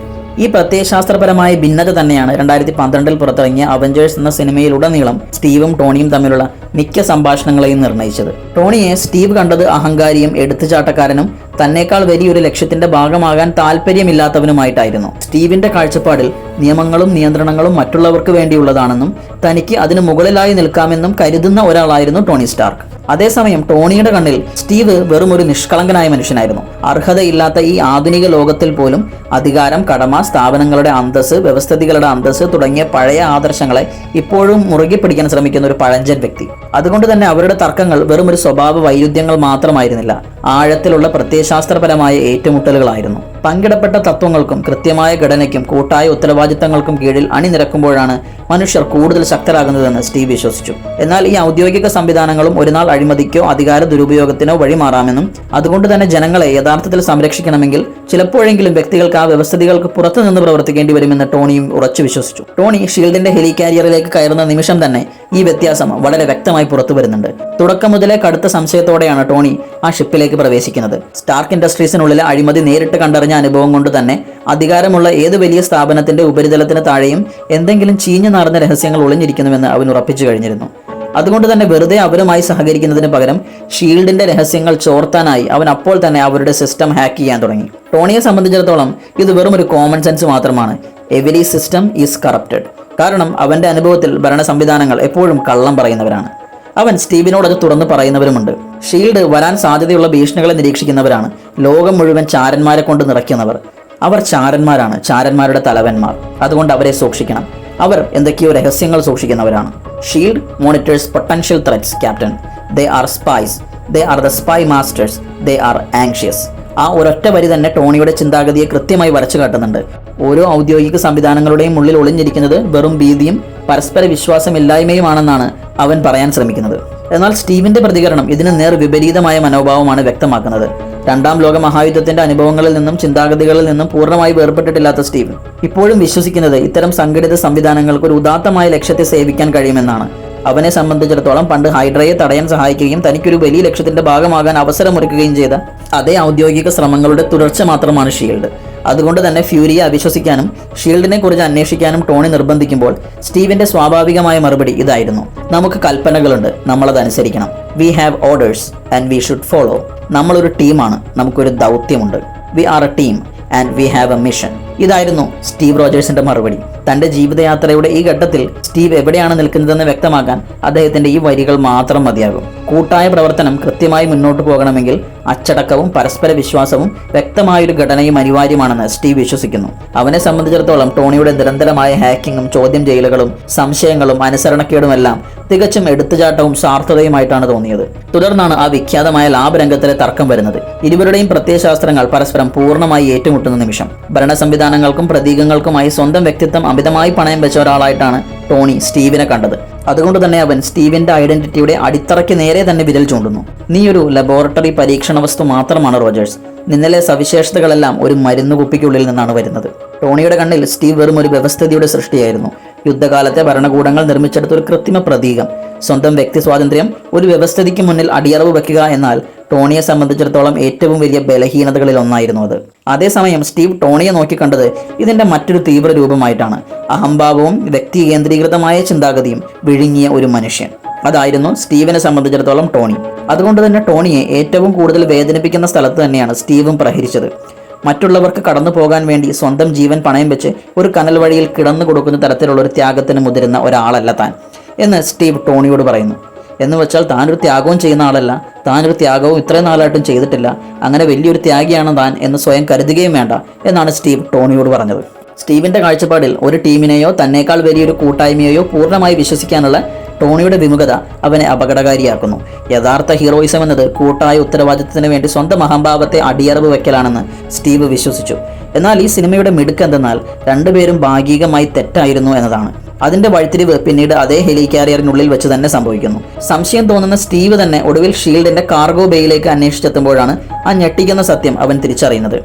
ഈ പ്രത്യയശാസ്ത്രപരമായ ഭിന്നത തന്നെയാണ് 2012 പുറത്തിറങ്ങിയ അവഞ്ചേഴ്സ് എന്ന സിനിമയിലുടനീളം സ്റ്റീവും ടോണിയും തമ്മിലുള്ള മിക്ക സംഭാഷണങ്ങളെയും നിർണയിച്ചത്. ടോണിയെ സ്റ്റീവ് കണ്ടത് അഹങ്കാരിയും എടുത്തുചാട്ടക്കാരനും തന്നേക്കാൾ വലിയൊരു ലക്ഷ്യത്തിന്റെ ഭാഗമാകാൻ താല്പര്യമില്ലാത്തവനുമായിട്ടായിരുന്നു. സ്റ്റീവിന്റെ കാഴ്ചപ്പാടിൽ നിയമങ്ങളും നിയന്ത്രണങ്ങളും മറ്റുള്ളവർക്ക് വേണ്ടിയുള്ളതാണെന്നും തനിക്ക് അതിനു മുകളിലായി നിൽക്കാമെന്നും കരുതുന്ന ഒരാളായിരുന്നു ടോണി സ്റ്റാർക്ക്. അതേസമയം ടോണിയുടെ കണ്ണിൽ സ്റ്റീവ് വെറും ഒരു നിഷ്കളങ്കനായ മനുഷ്യനായിരുന്നു. അർഹതയില്ലാത്ത ഈ ആധുനിക ലോകത്തിൽ പോലും അധികാരം, കടമ, സ്ഥാപനങ്ങളുടെ അന്തസ്സ്, വ്യവസ്ഥിതികളുടെ അന്തസ്സ് തുടങ്ങിയ പഴയ ആദർശങ്ങളെ ഇപ്പോഴും മുറുകെ പിടിക്കാൻ ശ്രമിക്കുന്ന ഒരു പഴഞ്ചൻ വ്യക്തി. അതുകൊണ്ട് തന്നെ അവരുടെ തർക്കങ്ങൾ വെറും ഒരു സ്വഭാവ വൈരുദ്ധ്യങ്ങൾ മാത്രമായിരുന്നില്ല, ആഴത്തിലുള്ള പ്രത്യയശാസ്ത്രപരമായ ഏറ്റുമുട്ടലുകളായിരുന്നു. പങ്കിടപ്പെട്ട തത്വങ്ങൾക്കും കൃത്യമായ ഘടനയ്ക്കും കൂട്ടായ ഉത്തരവാദിത്തങ്ങൾക്കും കീഴിൽ അണിനിരക്കുമ്പോഴാണ് മനുഷ്യർ കൂടുതൽ ശക്തരാകുന്നതെന്ന് സ്റ്റീവ് വിശ്വസിച്ചു. എന്നാൽ ഈ ഔദ്യോഗിക സംവിധാനങ്ങളും ഒരുനാൾ അഴിമതിക്കോ അധികാര ദുരുപയോഗത്തിനോ വഴിമാറാമെന്നും അതുകൊണ്ട് തന്നെ ജനങ്ങളെ യഥാർത്ഥത്തിൽ സംരക്ഷിക്കണമെങ്കിൽ ചിലപ്പോഴെങ്കിലും വ്യക്തികൾക്ക് ആ വ്യവസ്ഥിതികൾക്ക് പുറത്തുനിന്ന് പ്രവർത്തിക്കേണ്ടി വരുമെന്ന് ടോണിയും ഉറച്ചു വിശ്വസിച്ചു. ടോണി ഷീൽഡിന്റെ ഹെലികാരിയറിലേക്ക് കയറുന്ന നിമിഷം തന്നെ ഈ വ്യത്യാസം വളരെ വ്യക്തമായി പുറത്തു വരുന്നുണ്ട്. തുടക്കം മുതലേ കടുത്ത സംശയത്തോടെയാണ് ടോണി ആ ഷിപ്പിലേക്ക് പ്രവേശിക്കുന്നത്. സ്റ്റാർക്ക് ഇൻഡസ്ട്രീസിനുള്ളിലെ അഴിമതി നേരിട്ട് കണ്ടറിഞ്ഞ അനുഭവം കൊണ്ട് തന്നെ അധികാരമുള്ള ഏത് വലിയ സ്ഥാപനത്തിന്റെ ഉപരിതലത്തിന് താഴെയും എന്തെങ്കിലും ചീഞ്ഞു നാറുന്ന രഹസ്യങ്ങൾ ഒളിഞ്ഞിരിക്കുന്നുവെന്ന് അവൻ ഉറപ്പിച്ചു കഴിഞ്ഞിരുന്നു. അതുകൊണ്ട് തന്നെ വെറുതെ അവരുമായി സഹകരിക്കുന്നതിന് പകരം ഷീൽഡിന്റെ രഹസ്യങ്ങൾ ചോർത്താനായി അവൻ അപ്പോൾ തന്നെ അവരുടെ സിസ്റ്റം ഹാക്ക് ചെയ്യാൻ തുടങ്ങി. ടോണിയെ സംബന്ധിച്ചിടത്തോളം ഇത് വെറും ഒരു കോമൺ സെൻസ് മാത്രമാണ്. Every system is corrupted. കാരണം അവന്റെ അനുഭവത്തിൽ ഭരണ സംവിധാനങ്ങൾ എപ്പോഴും കള്ളം പറയുന്നവരാണ്. അവൻ സ്റ്റീവിനോട് അത് തുറന്നു പറയുന്നവരുമുണ്ട്. ഷീൽഡ് വരാൻ സാധ്യതയുള്ള ഭീഷണികളെ നിരീക്ഷിക്കുന്നവരാണ്. ലോകം മുഴുവൻ ചാരന്മാരെ കൊണ്ട് നിറയ്ക്കുന്നവർ. അവർ ചാരന്മാരാണ്, ചാരന്മാരുടെ തലവന്മാർ. അതുകൊണ്ട് അവരെ സൂക്ഷിക്കണം. അവർ എന്തൊക്കെയോ രഹസ്യങ്ങൾ സൂക്ഷിക്കുന്നവരാണ്. SHIELD monitors potential threats captain. They are spies. They are the spy masters. They are anxious. ആ ഒരൊറ്റ വരി തന്നെ ടോണിയുടെ ചിന്താഗതിയെ കൃത്യമായി വരച്ചു കാട്ടുന്നുണ്ട്. ഓരോ ഔദ്യോഗിക സംവിധാനങ്ങളുടെയും ഉള്ളിൽ ഒളിഞ്ഞിരിക്കുന്നത് വെറും ഭീതിയും പരസ്പര വിശ്വാസമില്ലായ്മയുമാണെന്നാണ് അവൻ പറയാൻ ശ്രമിക്കുന്നത്. എന്നാൽ സ്റ്റീവിന്റെ പ്രതികരണം ഇതിന് നേർ വിപരീതമായ മനോഭാവമാണ് വ്യക്തമാക്കുന്നത്. രണ്ടാം ലോക മഹായുദ്ധത്തിന്റെ അനുഭവങ്ങളിൽ നിന്നും ചിന്താഗതികളിൽ നിന്നും പൂർണ്ണമായി വേർപെട്ടിട്ടില്ലാത്ത സ്റ്റീവ് ഇപ്പോഴും വിശ്വസിക്കുന്നത് ഇത്തരം സംഘടിത സംവിധാനങ്ങൾക്ക് ഒരു ഉദാത്തമായ ലക്ഷ്യത്തെ സേവിക്കാൻ കഴിയുമെന്നാണ്. അവനെ സംബന്ധിച്ചിടത്തോളം പണ്ട് ഹൈഡ്രയെ തടയാൻ സഹായിക്കുകയും തനിക്കൊരു വലിയ ലക്ഷ്യത്തിന്റെ ഭാഗമാകാൻ അവസരമൊരുക്കുകയും ചെയ്ത അതേ ഔദ്യോഗിക ശ്രമങ്ങളുടെ തുടർച്ച മാത്രമാണ് ഷീൽഡ്. അതുകൊണ്ട് തന്നെ ഫ്യൂരിയെ അവിശ്വസിക്കാനും ഷീൽഡിനെ കുറിച്ച് അന്വേഷിക്കാനും ടോണി നിർബന്ധിക്കുമ്പോൾ സ്റ്റീവിന്റെ സ്വാഭാവികമായ മറുപടി ഇതായിരുന്നു: നമുക്ക് കൽപ്പനകളുണ്ട്, നമ്മളത് അനുസരിക്കണം. We have orders and we should follow. നമ്മളൊരു ടീമാണ്, നമുക്കൊരു ദൗത്യമുണ്ട്. We are a team and we have a mission. ഇതായിരുന്നു സ്റ്റീവ് റോജേഴ്സിന്റെ മറുപടി. തന്റെ ജീവിതയാത്രയുടെ ഈ ഘട്ടത്തിൽ സ്റ്റീവ് എവിടെയാണ് നിൽക്കുന്നതെന്ന് വ്യക്തമാക്കാൻ അദ്ദേഹത്തിന്റെ ഈ വരികൾ മാത്രം മതിയാകും. കൂട്ടായ പ്രവർത്തനം കൃത്യമായി മുന്നോട്ട് പോകണമെങ്കിൽ അച്ചടക്കവും പരസ്പര വിശ്വാസവും വ്യക്തമായൊരു ഘടനയും അനിവാര്യമാണെന്ന് സ്റ്റീവ് വിശ്വസിക്കുന്നു. അവനെ സംബന്ധിച്ചിടത്തോളം ടോണിയുടെ നിരന്തരമായ ഹാക്കിങ്ങും ചോദ്യം ചെയ്യലുകളും സംശയങ്ങളും അനുസരണക്കേടുമെല്ലാം തികച്ചും എടുത്തുചാട്ടവും സ്വാർത്ഥതയുമായിട്ടാണ് തോന്നിയത്. തുടർന്നാണ് ആ വിഖ്യാതമായ ലാഭരംഗത്തിലെ തർക്കം വരുന്നത്. ഇരുവരുടെയും പ്രത്യയശാസ്ത്രങ്ങൾ പരസ്പരം പൂർണ്ണമായി ഏറ്റുമുട്ടുന്ന നിമിഷം. ഭരണ സംവിധാനങ്ങൾക്കും പ്രതീകങ്ങൾക്കുമായി സ്വന്തം വ്യക്തിത്വം അമിതമായി പണയം വെച്ച ഒരാളായിട്ടാണ് ടോണി സ്റ്റീവിനെ കണ്ടത്. അതുകൊണ്ട് തന്നെ അവൻ സ്റ്റീവിന്റെ ഐഡന്റിറ്റിയുടെ അടിത്തറയ്ക്ക് നേരെ തന്നെ വിരൽ ചൂണ്ടുന്നു. നീ ഒരു ലബോറട്ടറി പരീക്ഷണ വസ്തു മാത്രമാണ് റോജേഴ്സ്. നിന്നിലെ സവിശേഷതകളെല്ലാം ഒരു മരുന്ന് കുപ്പിക്കുള്ളിൽ നിന്നാണ് വരുന്നത്. ടോണിയുടെ കണ്ണിൽ സ്റ്റീവ് വെറും ഒരു വ്യവസ്ഥിതിയുടെ സൃഷ്ടിയായിരുന്നു. യുദ്ധകാലത്തെ ഭരണകൂടങ്ങൾ നിർമ്മിച്ചെടുത്ത ഒരു കൃത്രിമ പ്രതീകം. സ്വന്തം വ്യക്തി സ്വാതന്ത്ര്യം ഒരു വ്യവസ്ഥിതിക്ക് മുന്നിൽ അടിയറവ് വെക്കുക എന്നാൽ ടോണിയെ സംബന്ധിച്ചിടത്തോളം ഏറ്റവും വലിയ ബലഹീനതകളിൽ ഒന്നായിരുന്നു അത്. അതേസമയം സ്റ്റീവ് ടോണിയെ നോക്കിക്കണ്ടത് ഇതിന്റെ മറ്റൊരു തീവ്ര രൂപമായിട്ടാണ്. അഹംഭാവവും വ്യക്തി കേന്ദ്രീകൃതമായ ചിന്താഗതിയും വിഴുങ്ങിയ ഒരു മനുഷ്യൻ. അതായിരുന്നു സ്റ്റീവിനെ സംബന്ധിച്ചിടത്തോളം ടോണി. അതുകൊണ്ട് തന്നെ ടോണിയെ ഏറ്റവും കൂടുതൽ വേദനിപ്പിക്കുന്ന സ്ഥലത്ത് തന്നെയാണ് സ്റ്റീവും പ്രഹരിച്ചത്. മറ്റുള്ളവർക്ക് കടന്നു പോകാൻ വേണ്ടി സ്വന്തം ജീവൻ പണയം വെച്ച് ഒരു കനൽ വഴിയിൽ കിടന്നു കൊടുക്കുന്ന തരത്തിലുള്ള ഒരു ത്യാഗത്തിന് മുതിരുന്ന ഒരാളല്ല താൻ എന്ന് സ്റ്റീവ് ടോണിയോട് പറയുന്നു. എന്ന് വെച്ചാൽ താനൊരു ത്യാഗവും ചെയ്യുന്ന ആളല്ല, താനൊരു ത്യാഗവും ഇത്രയും നാളായിട്ടും ചെയ്തിട്ടില്ല, അങ്ങനെ വലിയൊരു ത്യാഗിയാണ് താൻ എന്ന് സ്വയം കരുതുകയും വേണ്ട എന്നാണ് സ്റ്റീവ് ടോണിയോട് പറഞ്ഞത്. സ്റ്റീവിന്റെ കാഴ്ചപ്പാടിൽ ഒരു ടീമിനെയോ തന്നേക്കാൾ വലിയൊരു കൂട്ടായ്മയെയോ പൂർണ്ണമായി വിശ്വസിക്കാനുള്ള ടോണിയുടെ വിമുഖത അവനെ അപകടകാരിയാക്കുന്നു. യഥാർത്ഥ ഹീറോയിസം എന്നത് കൂട്ടായ ഉത്തരവാദിത്തത്തിന് വേണ്ടി സ്വന്തം അഹംഭാവത്തെ അടിയറവ് വെക്കലാണെന്ന് സ്റ്റീവ് വിശ്വസിച്ചു. എന്നാൽ ഈ സിനിമയുടെ മിടുക്ക് എന്തെന്നാൽ രണ്ടുപേരും ഭാഗികമായി തെറ്റായിരുന്നു എന്നതാണ്. അതിന്റെ വഴിത്തിരിവ് പിന്നീട് അതേ ഹെലികാരിയറിനുള്ളിൽ വെച്ച് തന്നെ സംഭവിക്കുന്നു. സംശയം തോന്നുന്ന സ്റ്റീവ് തന്നെ ഒടുവിൽ ഷീൽഡിന്റെ കാർഗോ ബേയിലേക്ക് അന്വേഷിച്ചെത്തുമ്പോഴാണ് ആ ഞെട്ടിക്കുന്ന സത്യം അവൻ തിരിച്ചറിയുന്നത്.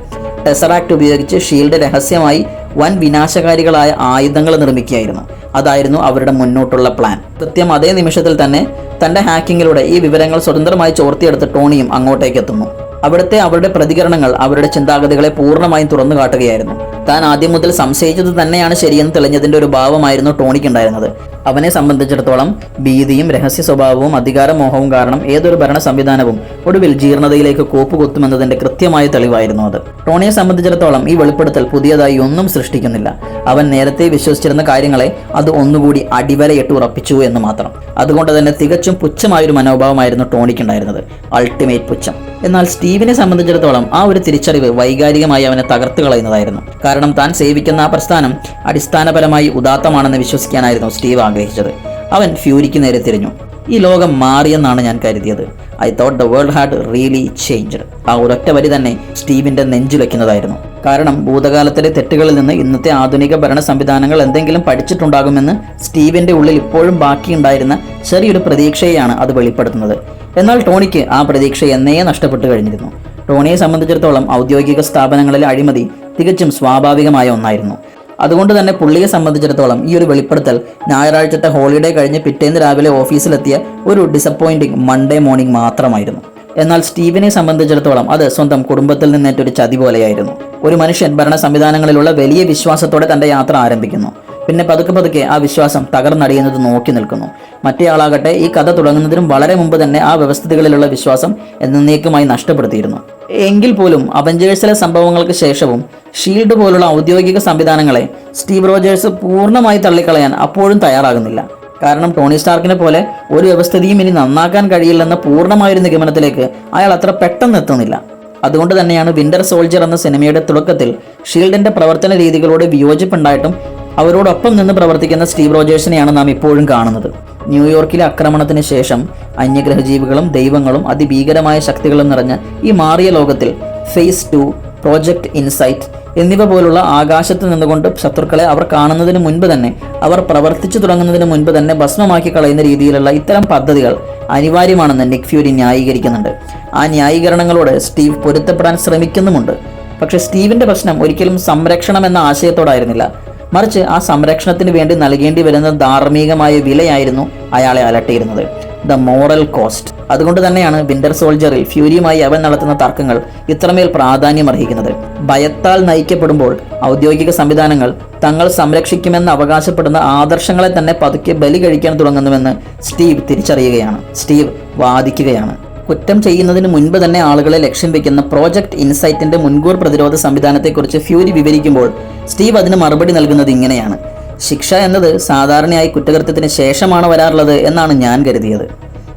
ടെസറാക്ട് ഉപയോഗിച്ച് ഷീൽഡ് രഹസ്യമായി വൻ വിനാശകാരികളായ ആയുധങ്ങൾ നിർമ്മിക്കുകയായിരുന്നു. അതായിരുന്നു അവരുടെ മുന്നോട്ടുള്ള പ്ലാൻ. കൃത്യം അതേ നിമിഷത്തിൽ തന്നെ തന്റെ ഹാക്കിങ്ങിലൂടെ ഈ വിവരങ്ങൾ സ്വതന്ത്രമായി ചോർത്തിയെടുത്ത് ടോണിയും അങ്ങോട്ടേക്ക് എത്തുന്നു. അവിടുത്തെ അവരുടെ പ്രതികരണങ്ങൾ അവരുടെ ചിന്താഗതികളെ പൂർണ്ണമായും തുറന്നു കാട്ടുകയായിരുന്നു. താൻ ആദ്യം മുതൽ സംശയിച്ചത് തന്നെയാണ് ശരിയെന്ന് തെളിഞ്ഞതിന്റെ ഒരു ഭാവമായിരുന്നു ടോണിക്കുണ്ടായിരുന്നത്. അവനെ സംബന്ധിച്ചിടത്തോളം ഭീതിയും രഹസ്യ സ്വഭാവവും അധികാരമോഹവും കാരണം ഏതൊരു ഭരണ സംവിധാനവും ഒടുവിൽ ജീർണതയിലേക്ക് കോപ്പുകൊത്തുമെന്നതിന്റെ കൃത്യമായ തെളിവായിരുന്നു അത്. ടോണിയെ സംബന്ധിച്ചിടത്തോളം ഈ വെളിപ്പെടുത്തൽ പുതിയതായി ഒന്നും സൃഷ്ടിക്കുന്നില്ല. അവൻ നേരത്തെ വിശ്വസിച്ചിരുന്ന കാര്യങ്ങളെ അത് ഒന്നുകൂടി അടിവരയിട്ട് ഉറപ്പിച്ചു എന്ന് മാത്രം. അതുകൊണ്ട് തന്നെ തികച്ചും പുച്ഛമായൊരു മനോഭാവമായിരുന്നു ടോണിക്കുണ്ടായിരുന്നത്, അൾട്ടിമേറ്റ് പുച്ഛം. എന്നാൽ സ്റ്റീവിനെ സംബന്ധിച്ചിടത്തോളം ആ ഒരു തിരിച്ചറിവ് വൈകാരികമായി അവനെ തകർത്ത് കളയുന്നതായിരുന്നു. കാരണം താൻ സേവിക്കുന്ന ആ പ്രസ്ഥാനം അടിസ്ഥാനപരമായി ഉദാത്തമാണെന്ന് വിശ്വസിക്കാനായിരുന്നു സ്റ്റീവ് ആഗ്രഹിച്ചത്. അവൻ ഫ്യൂരിക്ക് നേരെ തിരിഞ്ഞു. ഈ ലോകം മാറിയെന്നാണ് ഞാൻ കരുതിയത്. I thought the world had really changed. ആ ഒരൊറ്റ വരി തന്നെ സ്റ്റീവിൻ്റെ നെഞ്ചിലയ്ക്കുന്നതായിരുന്നു. കാരണം ഭൂതകാലത്തിലെ തെറ്റുകളിൽ നിന്ന് ഇന്നത്തെ ആധുനിക ഭരണ സംവിധാനങ്ങൾ എന്തെങ്കിലും പഠിച്ചിട്ടുണ്ടാകുമെന്ന് സ്റ്റീവിൻ്റെ ഉള്ളിൽ ഇപ്പോഴും ബാക്കിയുണ്ടായിരുന്ന ചെറിയൊരു പ്രതീക്ഷയെയാണ് അത് വെളിപ്പെടുത്തുന്നത്. എന്നാൽ ടോണിക്ക് ആ പ്രതീക്ഷ എന്നേ നഷ്ടപ്പെട്ടു കഴിഞ്ഞിരുന്നു. ടോണിയെ സംബന്ധിച്ചിടത്തോളം ഔദ്യോഗിക സ്ഥാപനങ്ങളിലെ അഴിമതി തികച്ചും സ്വാഭാവികമായ ഒന്നായിരുന്നു. അതുകൊണ്ട് തന്നെ പുള്ളിയെ സംബന്ധിച്ചിടത്തോളം ഈ ഒരു വെളിപ്പെടുത്തൽ ഞായറാഴ്ചത്തെ ഹോളിഡേ കഴിഞ്ഞ് പിറ്റേന്ന് രാവിലെ ഓഫീസിലെത്തിയ ഒരു ഡിസപ്പോയിന്റിംഗ് മൺഡേ മോർണിംഗ് മാത്രമായിരുന്നു. എന്നാൽ സ്റ്റീവിനെ സംബന്ധിച്ചിടത്തോളം അത് സ്വന്തം കുടുംബത്തിൽ നിന്നേറ്റൊരു ചതി പോലെയായിരുന്നു. ഒരു മനുഷ്യൻ ഭരണ സംവിധാനങ്ങളിലുള്ള വലിയ വിശ്വാസത്തോടെ തന്റെ യാത്ര ആരംഭിക്കുന്നു. പിന്നെ പതുക്കെ ആ വിശ്വാസം തകർന്നടിയുന്നത് നോക്കി നിൽക്കുന്നു. മറ്റേയാളാകട്ടെ ഈ കഥ തുടങ്ങുന്നതിനും വളരെ മുമ്പ് തന്നെ ആ വ്യവസ്ഥിതികളിലുള്ള വിശ്വാസം എന്നേക്കുമായി നഷ്ടപ്പെടുത്തിയിരുന്നു. എങ്കിൽ പോലും അവഞ്ചേഴ്സിലെ സംഭവങ്ങൾക്ക് ശേഷവും ഷീൽഡ് പോലുള്ള ഔദ്യോഗിക സംവിധാനങ്ങളെ സ്റ്റീവ് റോജേഴ്സ് പൂർണ്ണമായി തള്ളിക്കളയാൻ അപ്പോഴും തയ്യാറാകുന്നില്ല. കാരണം ടോണി സ്റ്റാർക്കിനെ പോലെ ഒരു വ്യവസ്ഥിതിയും ഇനി നന്നാക്കാൻ കഴിയില്ലെന്ന പൂർണ്ണമായൊരു നിഗമനത്തിലേക്ക് അയാൾ അത്ര പെട്ടെന്ന് എത്തുന്നില്ല. അതുകൊണ്ട് തന്നെയാണ് വിന്റർ സോൾജർ എന്ന സിനിമയുടെ തുടക്കത്തിൽ ഷീൽഡിന്റെ പ്രവർത്തന രീതികളോട് വിയോജിപ്പുണ്ടായിട്ടും അവരോടൊപ്പം നിന്ന് പ്രവർത്തിക്കുന്ന സ്റ്റീവ് റോജേഴ്സിനെയാണ് നാം ഇപ്പോഴും കാണുന്നത്. ന്യൂയോർക്കിലെ ആക്രമണത്തിന് ശേഷം അന്യഗ്രഹജീവികളും ദൈവങ്ങളും അതിഭീകരമായ ശക്തികളും നിറഞ്ഞ ഈ മാറിയ ലോകത്തിൽ ഫേസ് 2, പ്രോജക്റ്റ് ഇൻസൈറ്റ് എന്നിവ പോലുള്ള ആകാശത്ത് നിന്നുകൊണ്ട് ശത്രുക്കളെ അവർ കാണുന്നതിന് മുൻപ് തന്നെ, അവർ പ്രവർത്തിച്ചു തുടങ്ങുന്നതിന് മുൻപ് തന്നെ ഭസ്മമാക്കി കളയുന്ന രീതിയിലുള്ള ഇത്തരം പദ്ധതികൾ അനിവാര്യമാണെന്ന് നിക് ഫ്യൂരി ന്യായീകരിക്കുന്നുണ്ട്. ആ ന്യായീകരണങ്ങളോട് സ്റ്റീവ് പൊരുത്തപ്പെടാൻ ശ്രമിക്കുന്നുമുണ്ട്. പക്ഷേ സ്റ്റീവിന്റെ പ്രശ്നം ഒരിക്കലും സംരക്ഷണം എന്ന ആശയത്തോടായിരുന്നില്ല. മറിച്ച് ആ സംരക്ഷണത്തിന് വേണ്ടി നൽകേണ്ടി വരുന്ന ധാർമ്മികമായ വിലയായിരുന്നു അയാളെ അലട്ടിയിരുന്നത്, ദ മോറൽ കോസ്റ്റ്. അതുകൊണ്ട് തന്നെയാണ് വിന്റർ സോൾജറിൽ ഫ്യൂരിയുമായി അവൻ നടത്തുന്ന തർക്കങ്ങൾ ഇത്രമേൽ പ്രാധാന്യം അർഹിക്കുന്നത്. ഭയത്താൽ നയിക്കപ്പെടുമ്പോൾ ഔദ്യോഗിക സംവിധാനങ്ങൾ തങ്ങൾ സംരക്ഷിക്കുമെന്ന് അവകാശപ്പെടുന്ന ആദർശങ്ങളെ തന്നെ പതുക്കെ ബലി കഴിക്കാൻ തുടങ്ങുന്നുവെന്ന് സ്റ്റീവ് തിരിച്ചറിയുകയാണ്. സ്റ്റീവ് വാദിക്കുകയാണ്. കുറ്റം ചെയ്യുന്നതിന് മുൻപ് തന്നെ ആളുകളെ ലക്ഷ്യം വെക്കുന്ന പ്രോജക്റ്റ് ഇൻസൈറ്റിന്റെ മുൻകൂർ പ്രതിരോധ സംവിധാനത്തെക്കുറിച്ച് ഫ്യൂരി വിവരിക്കുമ്പോൾ സ്റ്റീവ് അതിന് മറുപടി നൽകുന്നത് ഇങ്ങനെയാണ്: ശിക്ഷ എന്നത് സാധാരണയായി കുറ്റകൃത്യത്തിന് ശേഷമാണ് വരാറുള്ളത് എന്നാണ് ഞാൻ കരുതിയത്.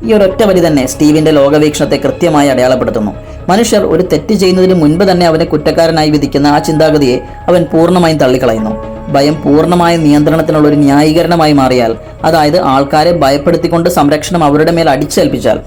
ഈ ഒരൊറ്റ വരി തന്നെ സ്റ്റീവിന്റെ ലോകവീക്ഷണത്തെ കൃത്യമായി അടയാളപ്പെടുത്തുന്നു. മനുഷ്യർ ഒരു തെറ്റ് ചെയ്യുന്നതിന് മുൻപ് തന്നെ അവനെ കുറ്റക്കാരനായി വിധിക്കുന്ന ആ ചിന്താഗതിയെ അവൻ പൂർണ്ണമായും തള്ളിക്കളയുന്നു. ഭയം പൂർണ്ണമായ നിയന്ത്രണത്തിനുള്ള ഒരു ന്യായീകരണമായി മാറിയാൽ, അതായത് ആൾക്കാരെ ഭയപ്പെടുത്തിക്കൊണ്ട് സംരക്ഷണം അവരുടെ മേൽ അടിച്ചേൽപ്പിച്ചാൽ,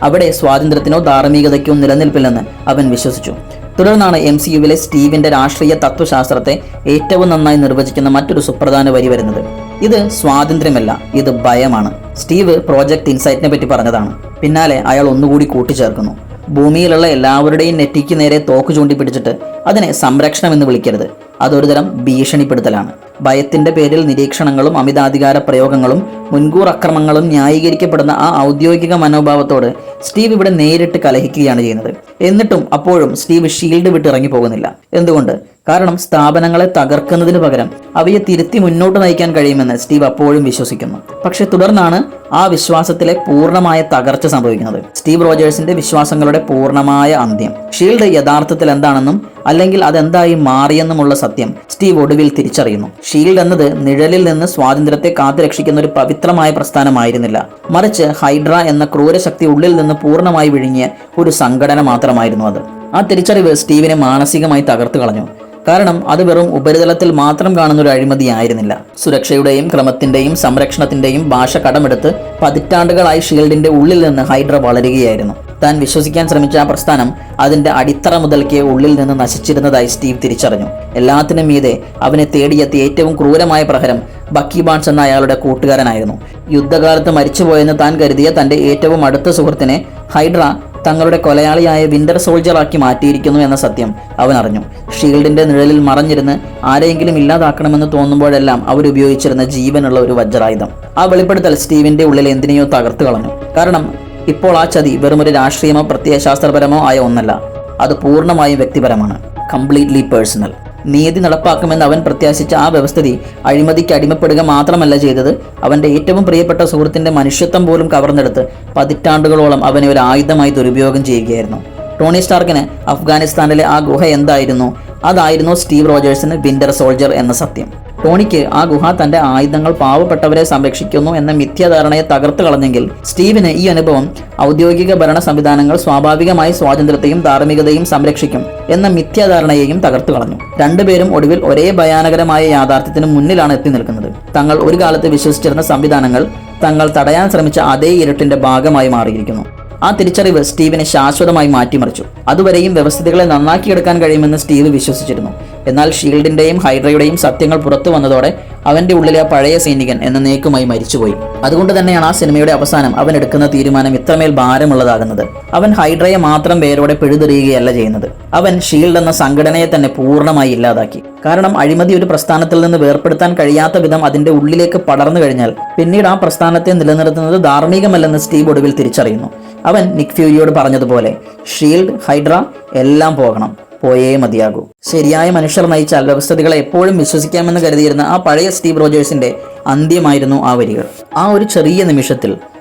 അവിടെ സ്വാതന്ത്ര്യത്തിനോ ധാർമ്മികതയ്ക്കോ നിലനിൽപ്പില്ലെന്ന് അവൻ വിശ്വസിച്ചു. തുടർന്നാണ് MCUവിലെ സ്റ്റീവിന്റെ രാഷ്ട്രീയ തത്വശാസ്ത്രത്തെ ഏറ്റവും നന്നായി നിർവചിക്കുന്ന മറ്റൊരു സുപ്രധാന വരി വരുന്നത്. ഇത് സ്വാതന്ത്ര്യമല്ല, ഇത് ഭയമാണ്. സ്റ്റീവ് പ്രോജക്റ്റ് ഇൻസൈറ്റിനെ പറ്റി പറഞ്ഞതാണ്. പിന്നാലെ അയാൾ ഒന്നുകൂടി കൂട്ടിച്ചേർക്കുന്നു: ഭൂമിയിലുള്ള എല്ലാവരുടെയും നെറ്റിക്ക് നേരെ തോക്ക് ചൂണ്ടിപ്പിടിച്ചിട്ട് അതിനെ സംരക്ഷണം എന്ന് വിളിക്കരുത്. അതൊരു തരം ഭീഷണിപ്പെടുത്തലാണ്. ഭയത്തിന്റെ പേരിൽ നിരീക്ഷണങ്ങളും അമിതാധികാര പ്രയോഗങ്ങളും മുൻകൂർ അക്രമങ്ങളും ന്യായീകരിക്കപ്പെടുന്ന ആ ഔദ്യോഗിക മനോഭാവത്തോട് സ്റ്റീവ് ഇവിടെ നേരിട്ട് കലഹിക്കുകയാണ് ചെയ്യുന്നത്. എന്നിട്ടും അപ്പോഴും സ്റ്റീവ് ഷീൽഡ് വിട്ട് ഇറങ്ങി പോകുന്നില്ല. എന്തുകൊണ്ട്? കാരണം സ്ഥാപനങ്ങളെ തകർക്കുന്നതിന് പകരം അവയെ തിരുത്തി മുന്നോട്ട് നയിക്കാൻ കഴിയുമെന്ന് സ്റ്റീവ് അപ്പോഴും വിശ്വസിക്കുന്നു. പക്ഷെ തുടർന്നാണ് ആ വിശ്വാസത്തിലെ പൂർണ്ണമായ തകർച്ച സംഭവിക്കുന്നത്. സ്റ്റീവ് റോജേഴ്സിന്റെ വിശ്വാസങ്ങളുടെ പൂർണ്ണമായ അന്ത്യം. ഷീൽഡ് യഥാർത്ഥത്തിൽ എന്താണെന്നും അല്ലെങ്കിൽ അതെന്തായി മാറിയെന്നുമുള്ള സത്യം സ്റ്റീവ് ഒടുവിൽ തിരിച്ചറിയുന്നു. ഷീൽഡ് എന്നത് നിഴലിൽ നിന്ന് സ്വാതന്ത്ര്യത്തെ കാത്തുരക്ഷിക്കുന്ന ഒരു പവിത്രമായ പ്രസ്ഥാനമായിരുന്നില്ല. മറിച്ച് ഹൈഡ്ര എന്ന ക്രൂരശക്തി ഉള്ളിൽ നിന്ന് പൂർണ്ണമായി വിഴുങ്ങിയ ഒരു സംഘടന മാത്രമായിരുന്നു അത്. ആ തിരിച്ചറിവ് സ്റ്റീവിനെ മാനസികമായി തകർത്തു കളഞ്ഞു. കാരണം അത് വെറും ഉപരിതലത്തിൽ മാത്രം കാണുന്ന ഒരു അഴിമതിയായിരുന്നില്ല. സുരക്ഷയുടെയും ക്രമത്തിന്റെയും സംരക്ഷണത്തിന്റെയും ഭാഷ കടമെടുത്ത് പതിറ്റാണ്ടുകളായി ഷീൽഡിന്റെ ഉള്ളിൽ നിന്ന് ഹൈഡ്ര വളരുകയായിരുന്നു. താൻ വിശ്വസിക്കാൻ ശ്രമിച്ച ആ പ്രസ്ഥാനം അതിന്റെ അടിത്തറ മുതൽക്കേ ഉള്ളിൽ നിന്ന് നശിച്ചിരുന്നതായി സ്റ്റീവ് തിരിച്ചറിഞ്ഞു. എല്ലാത്തിനും മീതെ അവനെ തേടിയെത്തിയ ഏറ്റവും ക്രൂരമായ പ്രഹരം ബക്കി ബാൺസ് എന്ന അയാളുടെ കൂട്ടുകാരനായിരുന്നു. യുദ്ധകാലത്ത് മരിച്ചുപോയെന്ന് താൻ കരുതിയ തന്റെ ഏറ്റവും അടുത്ത സുഹൃത്തിനെ ഹൈഡ്ര തങ്ങളുടെ കൊലയാളിയായ വിന്റർ സോൾജറാക്കി മാറ്റിയിരിക്കുന്നു എന്ന സത്യം അവൻ അറിഞ്ഞു. ഷീൽഡിന്റെ നിഴലിൽ മറഞ്ഞിരുന്ന് ആരെയെങ്കിലും ഇല്ലാതാക്കണമെന്ന് തോന്നുമ്പോഴെല്ലാം അവരുപയോഗിച്ചിരുന്ന ജീവനുള്ള ഒരു വജ്രായുധം. ആ വെളിപ്പെടുത്തൽ സ്റ്റീവിന്റെ ഉള്ളിൽ എന്തിനെയോ തകർത്തു കളഞ്ഞു. കാരണം ഇപ്പോൾ ആ ചതി വെറുമൊരു രാഷ്ട്രീയമോ പ്രത്യയശാസ്ത്രപരമോ ആയ ഒന്നല്ല, അത് പൂർണ്ണമായും വ്യക്തിപരമാണ്. Completely personal. നീതി നടപ്പാക്കുമെന്ന് അവൻ പ്രത്യാശിച്ച ആ വ്യവസ്ഥിതി അഴിമതിക്ക് അടിമപ്പെടുക മാത്രമല്ല ചെയ്തത്, അവന്റെ ഏറ്റവും പ്രിയപ്പെട്ട സുഹൃത്തിന്റെ മനുഷ്യത്വം പോലും കവർന്നെടുത്ത് പതിറ്റാണ്ടുകളോളം അവനെ ഒരു ആയുധമായി ദുരുപയോഗം ചെയ്യുകയായിരുന്നു. ടോണി സ്റ്റാർക്കിന് അഫ്ഗാനിസ്ഥാനിലെ ആ ഗുഹ എന്തായിരുന്നു, അതായിരുന്നു സ്റ്റീവ് റോജേഴ്സിന് വിന്റർ സോൾജർ എന്ന സത്യം. ടോണിക്ക് ആ ഗുഹ തന്റെ ആയുധങ്ങൾ പാവപ്പെട്ടവരെ സംരക്ഷിക്കുന്നു എന്ന മിഥ്യാധാരണയെ തകർത്തു കളഞ്ഞെങ്കിൽ, സ്റ്റീവിന് ഈ അനുഭവം ഔദ്യോഗിക ഭരണ സംവിധാനങ്ങൾ സ്വാഭാവികമായി സ്വാതന്ത്ര്യത്തെയും ധാർമ്മികതയും സംരക്ഷിക്കും എന്ന മിഥ്യാധാരണയെയും തകർത്തു കളഞ്ഞു. രണ്ടുപേരും ഒടുവിൽ ഒരേ ഭയാനകരമായ യാഥാർത്ഥ്യത്തിന് മുന്നിലാണ് എത്തി നിൽക്കുന്നത്. തങ്ങൾ ഒരു കാലത്ത് വിശ്വസിച്ചിരുന്ന സംവിധാനങ്ങൾ തങ്ങൾ തടയാൻ ശ്രമിച്ച അതേ ഇരുട്ടിന്റെ ഭാഗമായി മാറിയിരിക്കുന്നു. ആ തിരിച്ചറിവ് സ്റ്റീവിനെ ശാശ്വതമായി മാറ്റിമറിച്ചു. അതുവരെയും വ്യവസ്ഥിതികളെ നന്നാക്കിയെടുക്കാൻ കഴിയുമെന്ന് സ്റ്റീവ് വിശ്വസിച്ചിരുന്നു. എന്നാൽ ഷീൽഡിന്റെയും ഹൈഡ്രയുടെയും സത്യങ്ങൾ പുറത്തു വന്നതോടെ അവന്റെ ഉള്ളിലെ ആ പഴയ സൈനികൻ എന്നേക്കുമായി മരിച്ചുപോയി. അതുകൊണ്ട് തന്നെയാണ് ആ സിനിമയുടെ അവസാനം അവൻ എടുക്കുന്ന തീരുമാനം ഇത്രമേൽ ഭാരമുള്ളതാകുന്നത്. അവൻ ഹൈഡ്രയെ മാത്രം വേരോടെ പിഴുതെറിയുകയല്ല ചെയ്യുന്നത്, അവൻ ഷീൽഡ് എന്ന സംഘടനയെ തന്നെ പൂർണ്ണമായി ഇല്ലാതാക്കി. കാരണം അഴിമതി ഒരു പ്രസ്ഥാനത്തിൽ നിന്ന് വേർപെടുത്താൻ കഴിയാത്ത വിധം അതിന്റെ ഉള്ളിലേക്ക് പടർന്നു കഴിഞ്ഞാൽ പിന്നീട് ആ പ്രസ്ഥാനത്തെ നിലനിർത്തുന്നത് ധാർമ്മികമല്ലെന്ന് സ്റ്റീവ് ഒടുവിൽ തിരിച്ചറിയുന്നു. അവൻ നിക് ഫ്യൂരിയോട് പറഞ്ഞതുപോലെ ഷീൽഡ്, ഹൈഡ്ര എല്ലാം പോകണം, പോയേ മതിയാകൂ. ശരിയായ മനുഷ്യർ നയിച്ചാൽ വ്യവസ്ഥിതികളെ എപ്പോഴും വിശ്വസിക്കാമെന്ന് കരുതിയിരുന്ന ആ പഴയ സ്റ്റീവ് റോജേഴ്സിന്റെ അന്ത്യമായിരുന്നു ആ വരികൾ. ആ ഒരു ചെറിയ